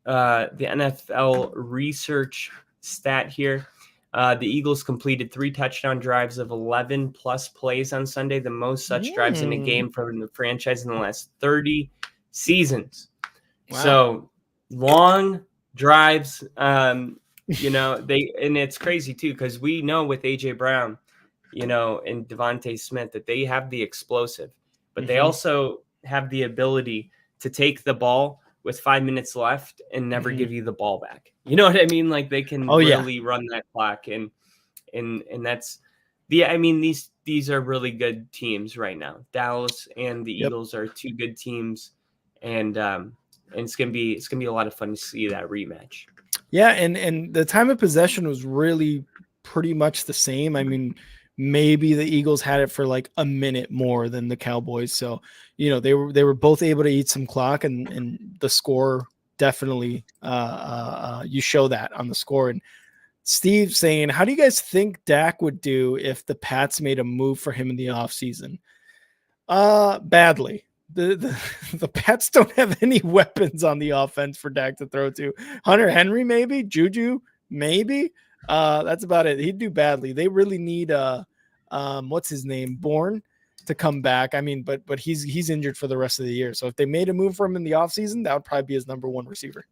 the NFL research stat here. The Eagles completed 3 touchdown drives of 11 plus plays on Sunday, the most such drives in a game from the franchise in the last 30 seasons. Wow. So long drives, and it's crazy too, because we know with AJ Brown, and Devontae Smith that they have the explosive, but they also have the ability to take the ball with 5 minutes left and never give you the ball back. You know what I mean? Like they can really run that clock, and that's these are really good teams right now. Dallas and the Eagles are 2 good teams, and it's gonna be a lot of fun to see that rematch. Yeah, and the time of possession was really pretty much the same. I mean, maybe the Eagles had it for like a minute more than the Cowboys. So, they were both able to eat some clock, and the score definitely you show that on the score. And Steve saying, how do you guys think Dak would do if the Pats made a move for him in the offseason? Badly. The Pats don't have any weapons on the offense for Dak to throw to. Hunter Henry, maybe. Juju, maybe. That's about it. He'd do badly. They really need what's his name, Bourne, to come back. I mean, but he's injured for the rest of the year. So if they made a move for him in the offseason, that would probably be his number one receiver.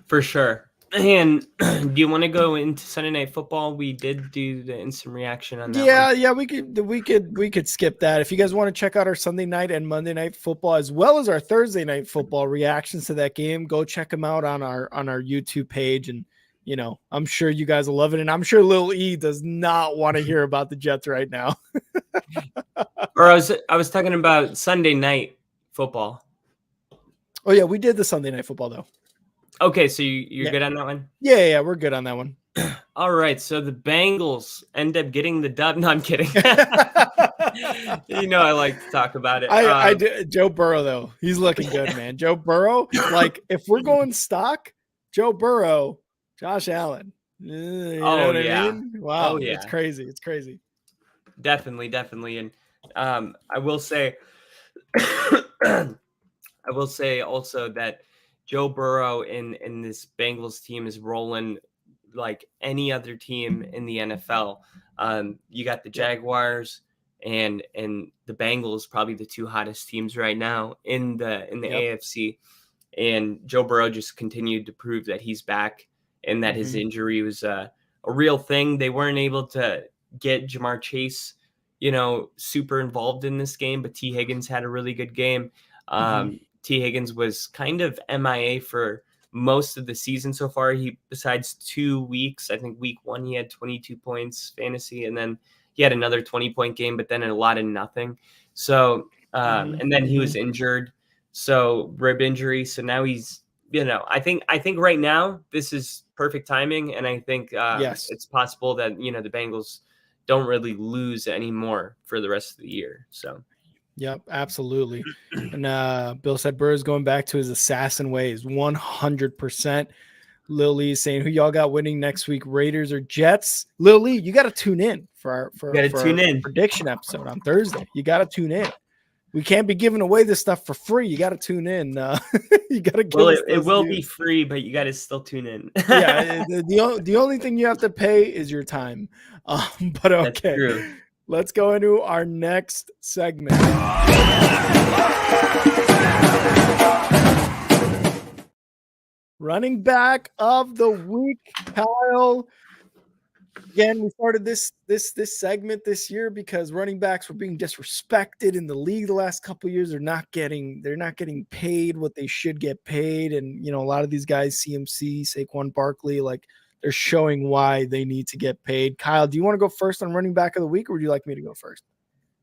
For sure. And do you want to go into Sunday Night Football? We did do the instant reaction on that. Yeah, we could skip that. If you guys want to check out our Sunday night and Monday night football, as well as our Thursday night football reactions to that game, go check them out on our YouTube page. And I'm sure you guys will love it. And I'm sure Lil E does not want to hear about the Jets right now. Or I was talking about Sunday night football. Oh yeah, we did the Sunday night football though. Okay, so you're good on that one? Yeah, we're good on that one. All right, so the Bengals end up getting the dub. No, I'm kidding. I like to talk about it. I do. Joe Burrow, though, he's looking good, man. Joe Burrow, like if we're going stock, Joe Burrow, Josh Allen. You know what I mean? Wow, it's crazy. It's crazy. Definitely. And I will say also that Joe Burrow in this Bengals team is rolling like any other team in the NFL. You got the Jaguars and the Bengals, probably the two hottest teams right now in the AFC. And Joe Burrow just continued to prove that he's back and that his injury was a real thing. They weren't able to get Jamar Chase, super involved in this game, but T. Higgins had a really good game. T. Higgins was kind of MIA for most of the season so far. Besides 2 weeks, I think week 1, he had 22 points fantasy, and then he had another 20-point game, but then a lot of nothing. So, and then he was injured. So rib injury. So now he's, I think right now this is perfect timing. And I think it's possible that, the Bengals don't really lose anymore for the rest of the year. So. Yep, absolutely. And Bill said Burrow's going back to his assassin ways, 100%. Lil Lee is saying, who y'all got winning next week, Raiders or Jets? Lil Lee, you got to tune in for our prediction episode on Thursday. You got to tune in. We can't be giving away this stuff for free. You got to tune in. You got to give us it will be free, but you got to still tune in. Yeah, the only thing you have to pay is your time. But okay. That's true. Let's go into our next segment. Running back of the week, Kyle. Again, we started this segment this year because running backs were being disrespected in the league the last couple of years. They're not getting paid what they should get paid, and a lot of these guys, CMC, Saquon Barkley, like, they're showing why they need to get paid. Kyle, do you want to go first on running back of the week, or would you like me to go first?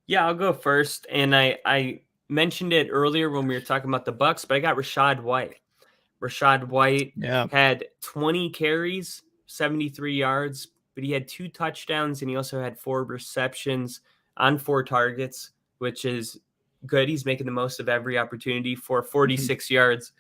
Yeah, I'll go first. And I mentioned it earlier when we were talking about the Bucks, but I got Rachaad White. Rachaad White had 20 carries, 73 yards, but he had 2 touchdowns, and he also had 4 receptions on 4 targets, which is good. He's making the most of every opportunity for 46 yards.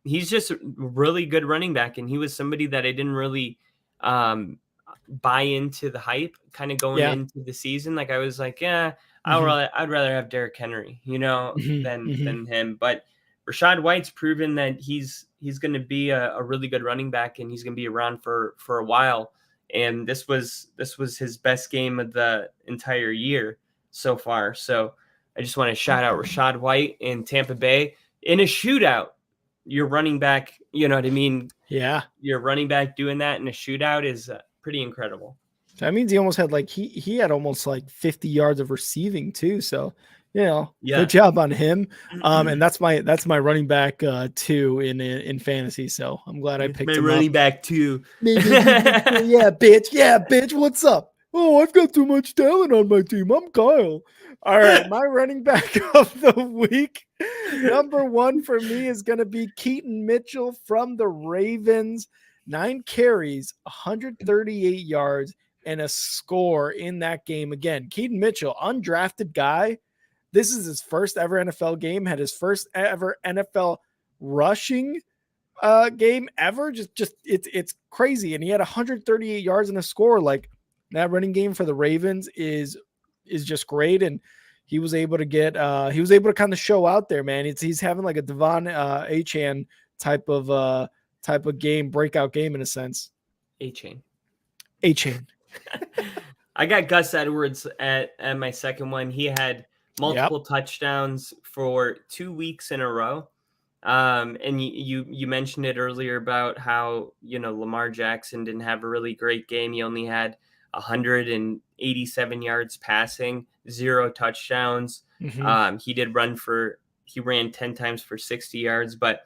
He's just a really good running back, and he was somebody that I didn't really buy into the hype kind of going into the season. Like, I was like, I'd rather have Derrick Henry, than him. But Rachaad White's proven that he's going to be a really good running back, and he's going to be around for a while. And this was his best game of the entire year so far. So I just want to shout out Rachaad White in Tampa Bay in a shootout. Your running back, you know what I mean? Yeah. Your running back doing that in a shootout is pretty incredible. That means he almost had he had almost 50 yards of receiving too. So, good job on him. And that's my running back too in fantasy. So I'm glad I picked him running back too. Yeah, bitch. What's up? Oh, I've got too much talent on my team. I'm Kyle. All right, my running back of the week, number 1 for me is going to be Keaton Mitchell from the Ravens. 9 carries, 138 yards, and a score in that game. Again, Keaton Mitchell, undrafted guy. This is his first ever NFL game, had his first ever NFL rushing game ever. Just it's crazy. And he had 138 yards and a score. Like, that running game for the Ravens is just great. And he was able to kind of show out there, man. He's having like a Devon Achane type of game, breakout game in a sense. Achane. I got Gus Edwards at my second one. He had multiple touchdowns for 2 weeks in a row. And you mentioned it earlier about how, Lamar Jackson didn't have a really great game. He only had 187 yards passing, 0 touchdowns. Mm-hmm. He ran 10 times for 60 yards, but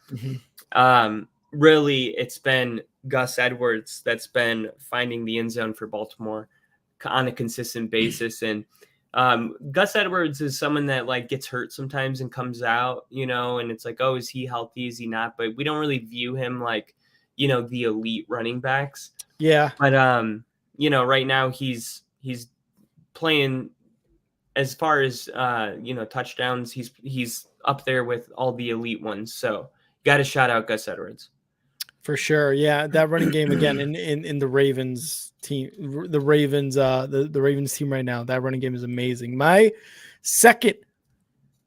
really it's been Gus Edwards that's been finding the end zone for Baltimore on a consistent basis. And Gus Edwards is someone that like gets hurt sometimes and comes out, and it's like, oh, is he healthy? Is he not? But we don't really view him like, the elite running backs. Yeah. But, right now he's playing as far as, touchdowns. He's up there with all the elite ones. So got to shout out Gus Edwards. For sure. Yeah. That running game again in the Ravens team, the Ravens team right now, that running game is amazing. My second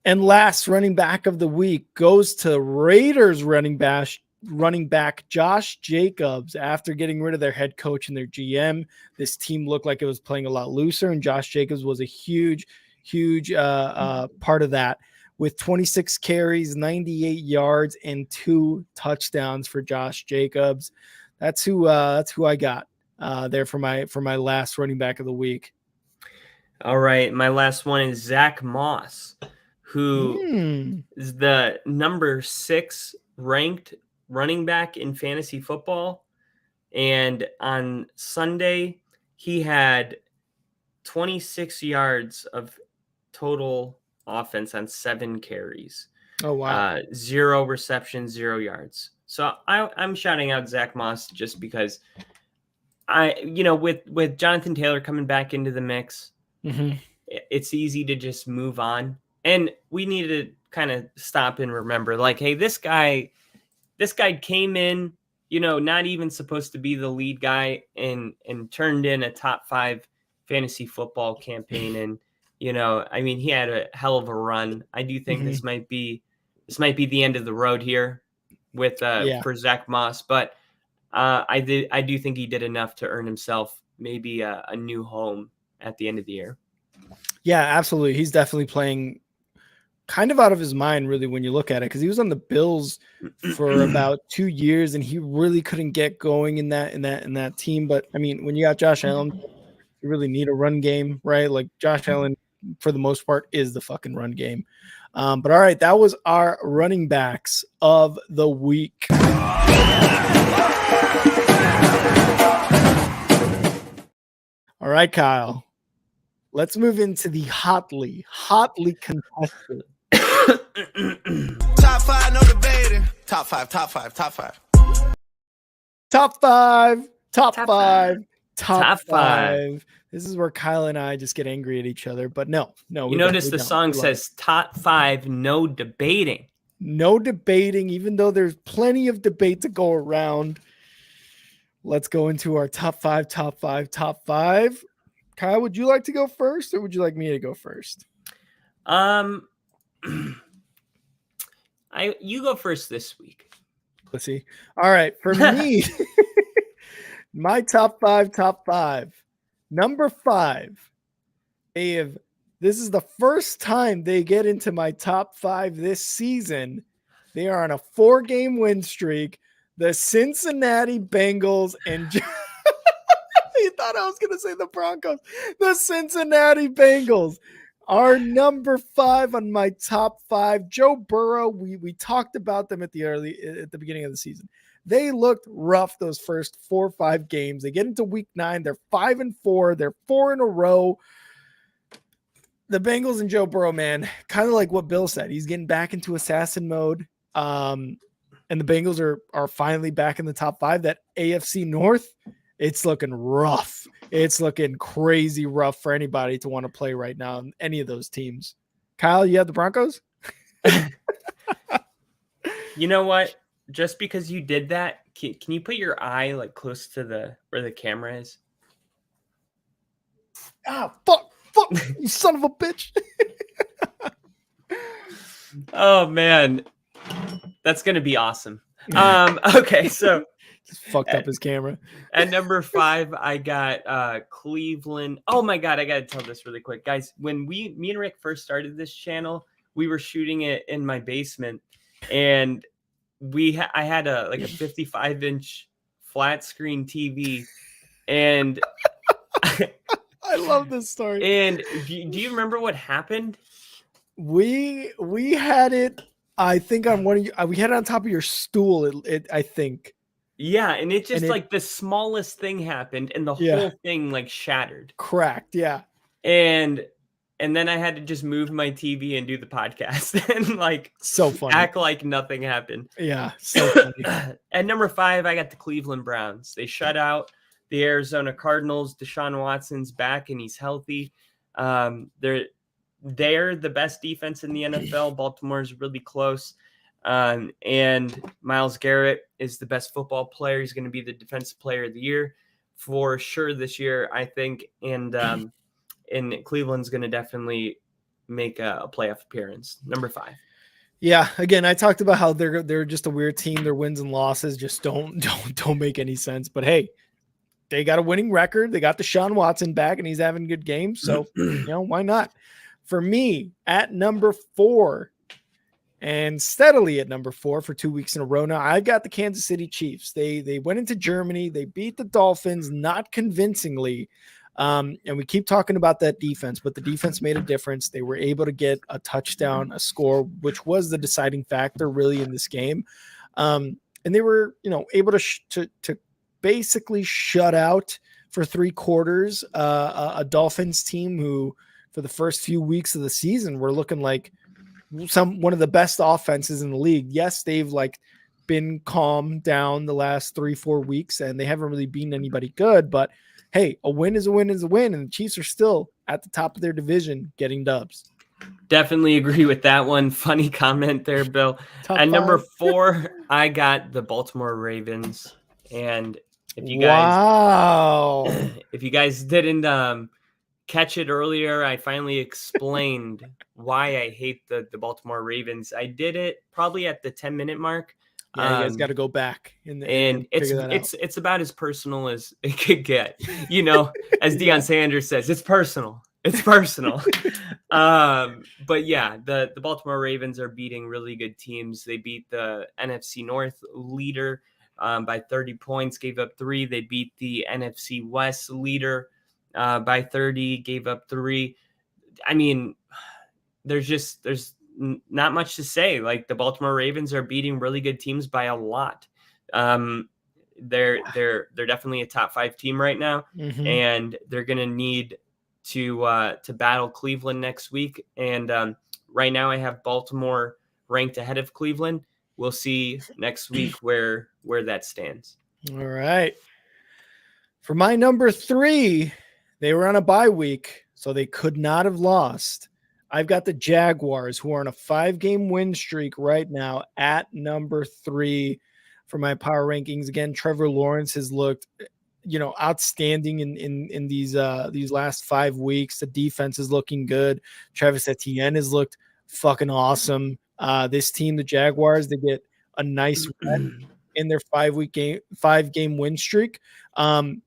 and last running back of the week goes to Raiders running back Josh Jacobs. After getting rid of their head coach and their GM, this team looked like it was playing a lot looser, and Josh Jacobs was a huge part of that. With 26 carries, 98 yards, and 2 touchdowns for Josh Jacobs. That's who I got there for my last running back of the week. All right, my last one is Zach Moss, who is the number 6 ranked running back in fantasy football. And on Sunday, he had 26 yards of total offense on 7 carries. Oh, wow. 0 receptions, 0 yards. So I'm shouting out Zach Moss just because with Jonathan Taylor coming back into the mix, it's easy to just move on. And we need to kind of stop and remember, like, hey, this guy came in, not even supposed to be the lead guy and turned in a top 5 fantasy football campaign. And, he had a hell of a run. I do think this might be the end of the road here with for Zach Moss, but I do think he did enough to earn himself maybe a new home at the end of the year. Yeah, absolutely. He's definitely playing kind of out of his mind, really, when you look at it, because he was on the Bills for about 2 years and he really couldn't get going in that team. But I mean, when you got Josh Allen, you really need a run game, right? Like, Josh Allen, for the most part, is the fucking run game. But all right, that was our running backs of the week. All right, Kyle. Let's move into the hotly contested. Top 5, no debating. Top 5. Top 5. This is where Kyle and I just get angry at each other, but no. You notice the song says top 5, no debating. No debating, even though there's plenty of debate to go around. Let's go into our top 5. Kyle, would you like to go first, or would you like me to go first? You go first this week. Let's see. All right, for me, my top 5. Number 5. This is the first time they get into my top 5 this season. They are on a 4-game win streak. The Cincinnati Bengals and you thought I was going to say the Broncos. The Cincinnati Bengals are number 5 on my top 5. Joe Burrow, we talked about them at the beginning of the season. They looked rough those first 4 or 5 games. They get into week 9. They're 5-4. They're 4 in a row. The Bengals and Joe Burrow, man, kind of like what Bill said. He's getting back into assassin mode. And and the Bengals are finally back in the top 5. That AFC North, it's looking rough. It's looking crazy rough for anybody to want to play right now in any of those teams. Kyle, you have the Broncos? You know what? Just because you did that, can you put your eye like close to where the camera is? Ah, fuck, you son of a bitch. Oh man, that's gonna be awesome. Okay, so just fucked up his camera. At number 5, I got Cleveland. Oh my god, I gotta tell this really quick, guys. When me and Rick first started this channel, we were shooting it in my basement, and I had a 55-inch flat screen TV, and I love this story. And do you remember what happened? We had it, I think, on one of you. We had it on top of your stool. I think. Yeah, and it just like the smallest thing happened, and the whole thing like shattered, cracked. Yeah, and then I had to just move my TV and do the podcast, and like so funny, act like nothing happened. Yeah, so funny. At number 5, I got the Cleveland Browns. They shut out the Arizona Cardinals. Deshaun Watson's back and he's healthy. They're the best defense in the NFL. Baltimore's really close. And Myles Garrett is the best football player. He's going to be the defensive player of the year for sure this year, I think. And Cleveland's going to definitely make a playoff appearance. Number 5. Yeah, again, I talked about how they're just a weird team. Their wins and losses just don't make any sense. But hey, they got a winning record. They got Deshaun Watson back, and he's having good games. So why not? For me, at number 4, and steadily at number 4 for 2 weeks in a row now, I've got the Kansas City Chiefs. They went into Germany. They beat the Dolphins, not convincingly. And we keep talking about that defense, but the defense made a difference. They were able to get a touchdown, a score, which was the deciding factor really in this game. And they were, able to basically shut out for 3 quarters a Dolphins team who, for the first few weeks of the season, were looking like one of the best offenses in the league. Yes, they've been calm down the last 3-4 weeks, and they haven't really beaten anybody good, but hey, a win is a win is a win, and the Chiefs are still at the top of their division getting dubs. Definitely agree with that one. Funny comment there, Bill. At number 4, I got the Baltimore Ravens. And if you guys didn't catch it earlier, I finally explained why I hate the Baltimore Ravens. I did it probably at the 10-minute mark. Yeah, you guys got to go back and it's about as personal as it could get. As Deion Sanders says, it's personal. It's personal. But yeah, the Baltimore Ravens are beating really good teams. They beat the NFC North leader by 30 points, gave up 3. They beat the NFC West leader by 30, gave up 3. I mean, there's not much to say. Like, the Baltimore Ravens are beating really good teams by a lot. They're definitely a top 5 team right now, and they're gonna need to battle Cleveland next week. And right now, I have Baltimore ranked ahead of Cleveland. We'll see next week where that stands. All right. For my number 3, they were on a bye week, so they could not have lost. I've got the Jaguars, who are on a 5-game win streak right now, at number 3 for my power rankings. Again, Trevor Lawrence has looked, outstanding in these last 5 weeks. The defense is looking good. Travis Etienne has looked fucking awesome. This team, the Jaguars, they get a nice win in their 5-game win streak.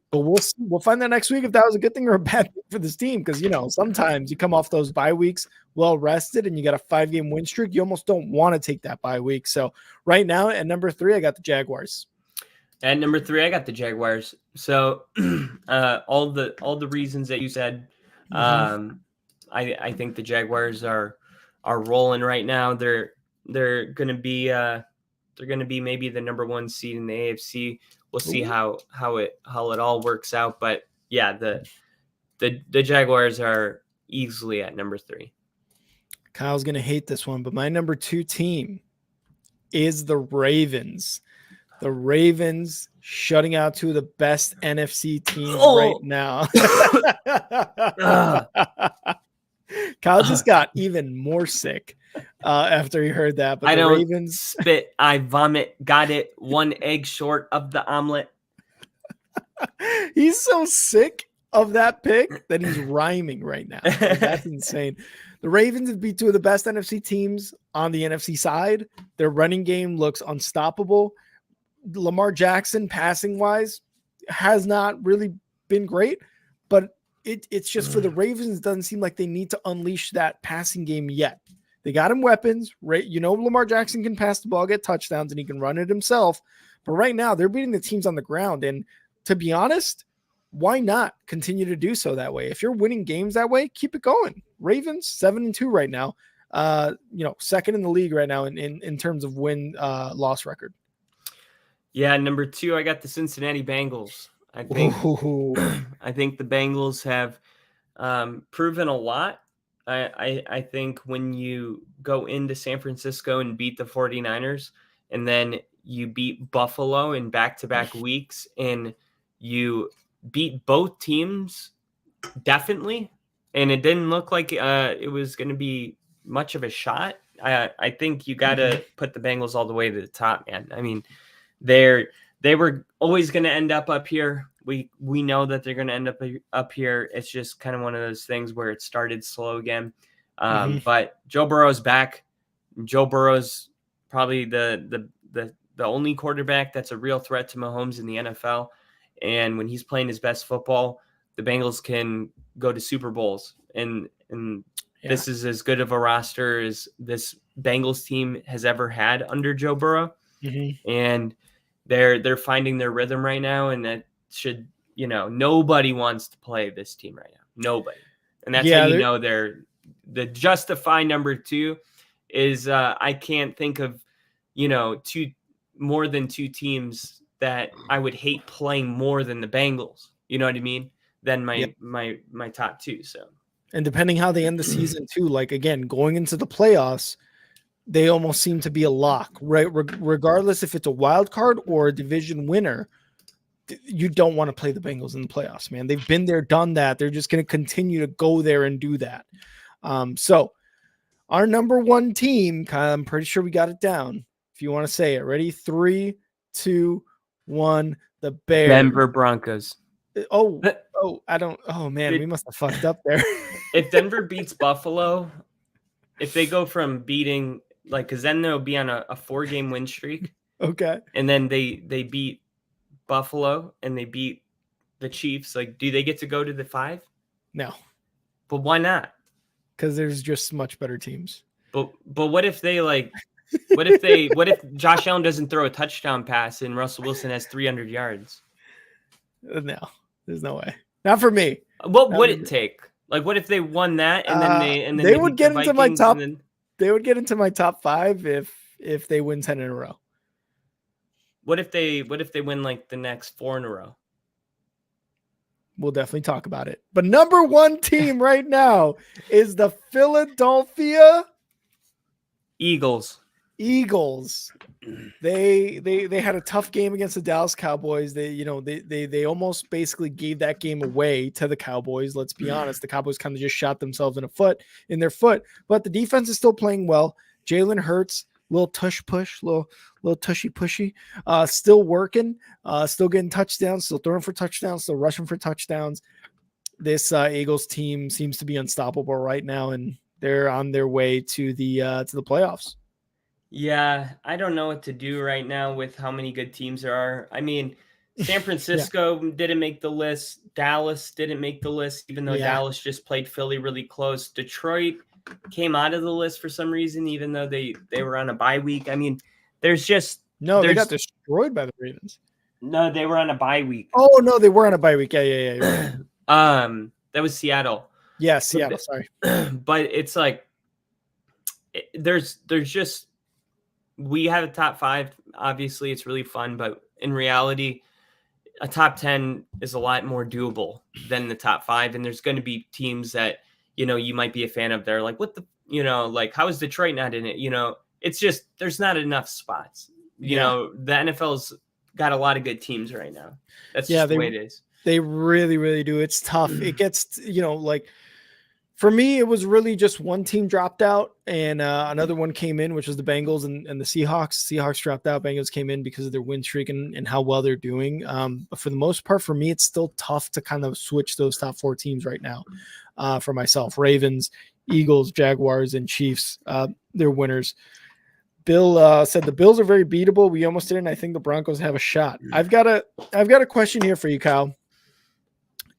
But we'll find out next week if that was a good thing or a bad thing for this team. Because, sometimes you come off those bye weeks well rested and you got a 5-game win streak. You almost don't want to take that bye week. So right now at number 3, I got the Jaguars. At number 3, I got the Jaguars. So all the reasons that you said, I think the Jaguars are rolling right now. They're going to be maybe the number 1 seed in the AFC. We'll see how it all works out. But yeah, the Jaguars are easily at number 3. Kyle's going to hate this one, but my number 2 team, is the Ravens. The Ravens shutting out two of the best NFC teams right now. Kyle just got even more sick after he heard that. But I the don't Ravens spit, I vomit. Got it. One egg short of the omelet. He's so sick of that pick that he's rhyming right now. Like, that's insane. The Ravens have beat two of the best NFC teams on the NFC side. Their running game looks unstoppable. Lamar Jackson, passing wise, has not really been great, but it's just for the Ravens. It doesn't seem like they need to unleash that passing game yet. They got him weapons, right? You know, Lamar Jackson can pass the ball, get touchdowns, and he can run it himself. But right now, they're beating the teams on the ground. And to be honest, why not continue to do so that way? If you're winning games that way, keep it going. Ravens 7-2 right now. Second in the league right now in terms of win loss record. Yeah, number 2, I got the Cincinnati Bengals. I think the Bengals have proven a lot. I think when you go into San Francisco and beat the 49ers, and then you beat Buffalo in back-to-back weeks, and you beat both teams definitely, and it didn't look like it was going to be much of a shot. I think you got to put the Bengals all the way to the top, man. I mean, they were always going to end up here. We know that they're going to end up here. It's just kind of one of those things where it started slow again. But Joe Burrow's back. Joe Burrow's probably the only quarterback that's a real threat to Mahomes in the NFL. And when he's playing his best football, the Bengals can go to Super Bowls. And this is as good of a roster as this Bengals team has ever had under Joe Burrow. And they're finding their rhythm right now, and that should, nobody wants to play this team right now. Nobody. And that's how you know they're the justify number 2 is I can't think of, more than 2 teams that I would hate playing more than the Bengals. You know what I mean? Than my top 2. So, and depending how they end the season too, like again, going into the playoffs, they almost seem to be a lock, right? Regardless if it's a wild card or a division winner, you don't want to play the Bengals in the playoffs, man. They've been there, done that. They're just going to continue to go there and do that. So our number 1 team, Kyle, I'm pretty sure we got it down. If you want to say it, ready? 3, 2, 1. The Bears. Denver Broncos. I don't. Oh man, we must have fucked up there. If Denver beats Buffalo, if they go from beating because then they'll be on a 4-game win streak. Okay. And then they beat Buffalo and they beat the Chiefs. Do they get to go to the 5? No. But why not? Because there's just much better teams. But what if they what if Josh Allen doesn't throw a touchdown pass and Russell Wilson has 300 yards? No, there's no way. Not for me. What would it take? What if they won that and then they would get into my top? They would get into my top 5 if they win 10 in a row. What if they win the next 4 in a row? We'll definitely talk about it. But number 1 team right now is the Philadelphia Eagles. They had a tough game against the Dallas Cowboys. They almost basically gave that game away to the Cowboys. Let's be honest. The Cowboys kind of just shot themselves in their foot, but the defense is still playing well. Jalen Hurts, little tush push, little tushy pushy, still working, still getting touchdowns, still throwing for touchdowns, still rushing for touchdowns. This Eagles team seems to be unstoppable right now, and they're on their way to the playoffs. Yeah, I don't know what to do right now with how many good teams there are. I mean, San Francisco didn't make the list. Dallas didn't make the list, even though Dallas just played Philly really close. Detroit came out of the list for some reason, even though they were on a bye week. I mean, they got destroyed by the Ravens. No, they were on a bye week. Oh, no, they were on a bye week. Yeah. Right. That was Seattle. Yeah, Seattle, sorry. But it's there's just, we have a top 5. Obviously, it's really fun, but in reality, a top 10 is a lot more doable than the top 5. And there's going to be teams that, you might be a fan of. They're what the, how is Detroit not in it? It's just there's not enough spots. You know, the NFL's got a lot of good teams right now. That's just the way it is. They really, really do. It's tough. It gets, like for me, it was really just one team dropped out and another one came in, which was the Bengals and the Seahawks. Seahawks dropped out. Bengals came in because of their win streak and how well they're doing. But for the most part, for me, it's still tough to kind of switch those top 4 teams right now for myself. Ravens, Eagles, Jaguars, and Chiefs. They're winners. Bill said the Bills are very beatable. We almost didn't. I think the Broncos have a shot. I've got a question here for you, Kyle.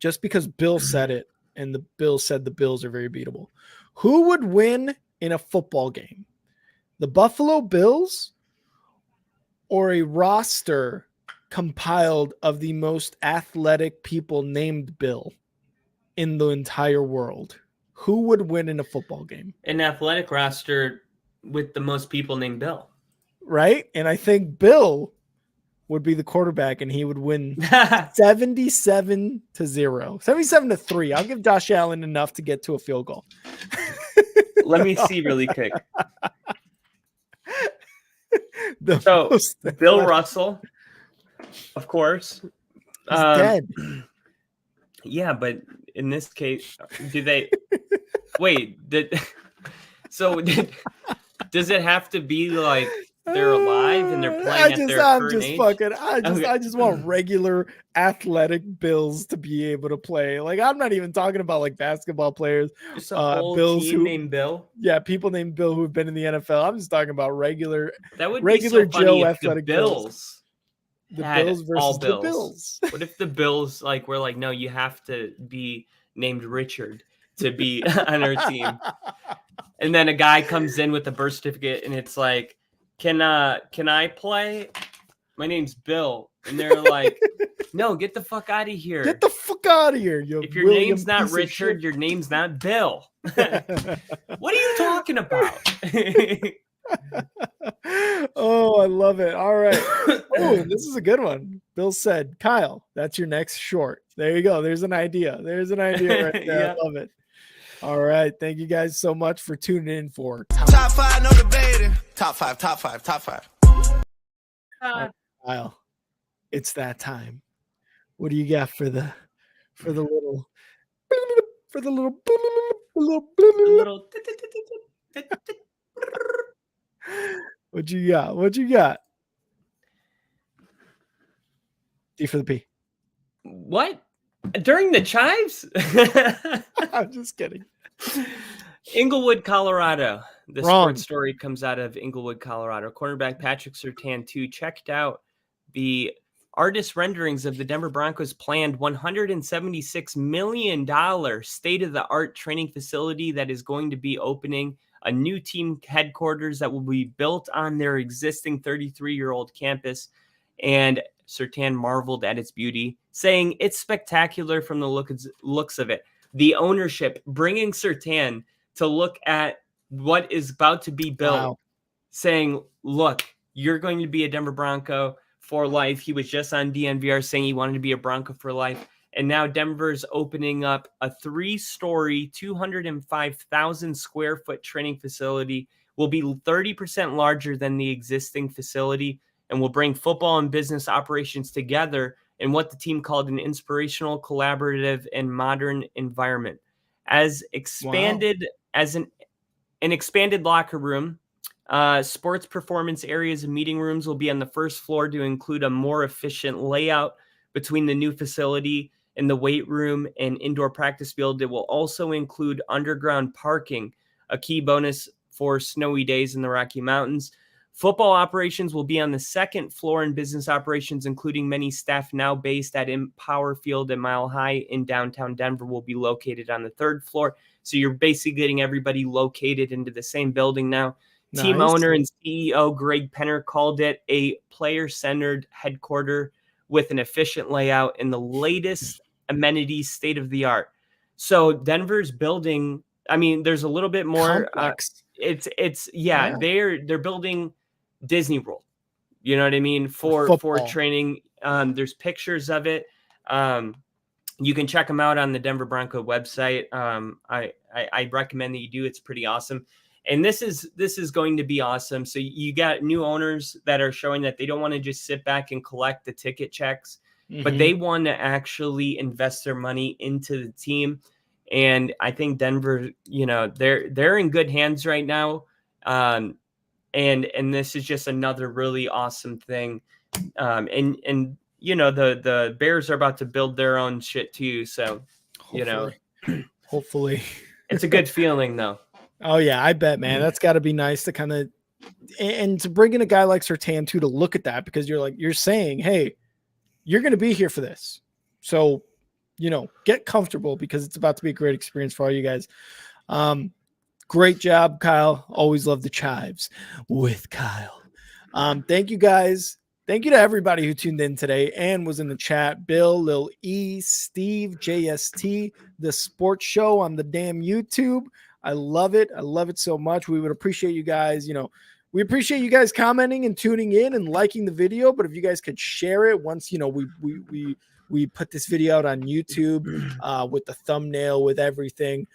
Just because Bill said it and the Bill said the Bills are very beatable. Who would win in a football game? The Buffalo Bills or a roster compiled of the most athletic people named Bill in the entire world? Who would win in a football game? An athletic roster with the most people named Bill. Right? And I think Bill would be the quarterback and he would win 77-0. 77-3. I'll give Josh Allen enough to get to a field goal. Let me see really quick. Bill Russell, of course. He's dead. Yeah, but in this case, do they does it have to be like they're alive and they're playing at their current age? I just want regular athletic Bills to be able to play. Like, I'm not even talking about like basketball players. Just a whole Bills team named Bill. Yeah, people named Bill who've been in the NFL. I'm just talking about regular. That would regular be so funny Joe if athletic the Bills. The Bills versus all the Bills. What if the Bills were like, no, you have to be named Richard to be on our team? And then a guy comes in with a birth certificate and it's like, can I play? My name's Bill. And they're like, no, get the fuck out of here. Get the fuck out of here. If your name's not Richard, your name's not Bill. What are you talking about? Oh, I love it. All right. Oh, this is a good one. Bill said, Kyle, that's your next short. There you go. There's an idea. There's an idea right there. Yeah. I love it. All right. Thank you guys so much for tuning in for Top 5, no debating. Top 5, top 5, top 5. Kyle. It's that time. What do you got for the little What you got? What you got? D for the P. What? During the chives? I'm just kidding. Inglewood, Colorado. The Wrong. sports story comes out of Inglewood, Colorado. Cornerback Patrick Surtain, too, checked out the artist renderings of the Denver Broncos' planned $176 million state-of-the-art training facility that is going to be opening a new team headquarters that will be built on their existing 33-year-old campus. And Surtain marveled at its beauty, saying it's spectacular from the looks of it. The ownership bringing Surtain to look at what is about to be built, Wow. saying, look, you're going to be a Denver Bronco for life. He was just on DNVR saying he wanted to be a Bronco for life. And now Denver's opening up a 3-story, 205,000 square foot training facility. Will be 30% larger than the existing facility and will bring football and business operations together in what the team called an inspirational, collaborative, and modern environment. As expanded as an expanded locker room, sports performance areas and meeting rooms will be on the first floor to include a more efficient layout between the new facility and the weight room and indoor practice field. It will also include underground parking, a key bonus for snowy days in the Rocky Mountains. Football operations will be on the second floor, and business operations, including many staff now based at Empower Field and Mile High in downtown Denver, will be located on the third floor. So you're basically getting everybody located into the same building now. Nice. Team owner and CEO Greg Penner called it a player-centered headquarters with an efficient layout and the latest amenities, state-of-the-art. So Denver's building, I mean, there's a little bit more. They're building Disney World. You know what I mean? For training. There's pictures of it. You can check them out on the Denver Bronco website. I recommend that you do. It's pretty awesome. And this is going to be awesome. So you got new owners that are showing that they don't want to just sit back and collect the ticket checks, but they want to actually invest their money into the team. And I think Denver, they're in good hands right now. And this is just another really awesome thing. And the Bears are about to build their own shit too. So, hopefully it's a good feeling though. Oh yeah, I bet, man. That's got to be nice to kind of, and to bring in a guy like Surtain too, to look at that, because you're saying, hey, you're going to be here for this. So, get comfortable, because it's about to be a great experience for all you guys. Great job, Kyle. Always love the chives with Kyle. Thank you guys. Thank you to everybody who tuned in today and was in the chat. Bill, Lil E, Steve, JST, the sports show on the damn YouTube. I love it. I love it so much. We would appreciate you guys. We appreciate you guys commenting and tuning in and liking the video. But if you guys could share it once, we put this video out on YouTube with the thumbnail, with everything.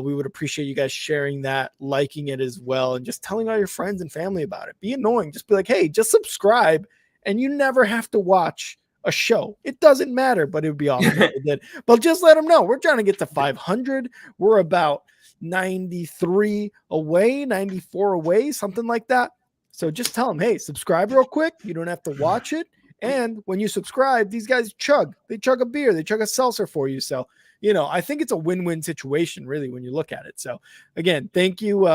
We would appreciate you guys sharing that, liking it as well, and just telling all your friends and family about it. Be annoying. Just be like, hey, just subscribe, and you never have to watch a show. It doesn't matter, but it would be awesome if you did. But just let them know. We're trying to get to 500. We're about 93 away, 94 away, something like that. So just tell them, hey, subscribe real quick. You don't have to watch it. And when you subscribe, these guys they chug a beer, they chug a seltzer for you. So, I think it's a win-win situation, really, when you look at it. So again, thank you.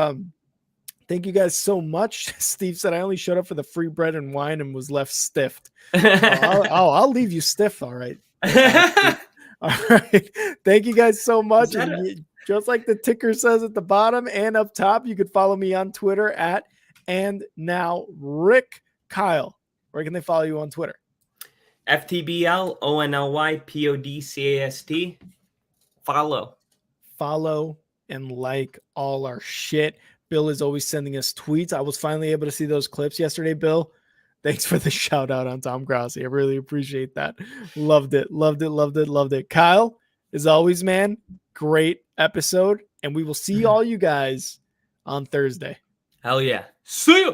Thank you guys so much. Steve said, I only showed up for the free bread and wine and was left stiffed. I'll leave you stiff. All right. All right. Thank you guys so much. Just like the ticker says at the bottom and up top, you could follow me on Twitter at @andnowrick. Kyle, where can they follow you on Twitter? FTBLONLYPODCAST. Follow and like all our shit. Bill is always sending us tweets. I was finally able to see those clips yesterday, Bill. Thanks for the shout out on Tom Grossi. I really appreciate that. Loved it. Kyle, as always, man, great episode. And we will see all you guys on Thursday. Hell yeah. See ya.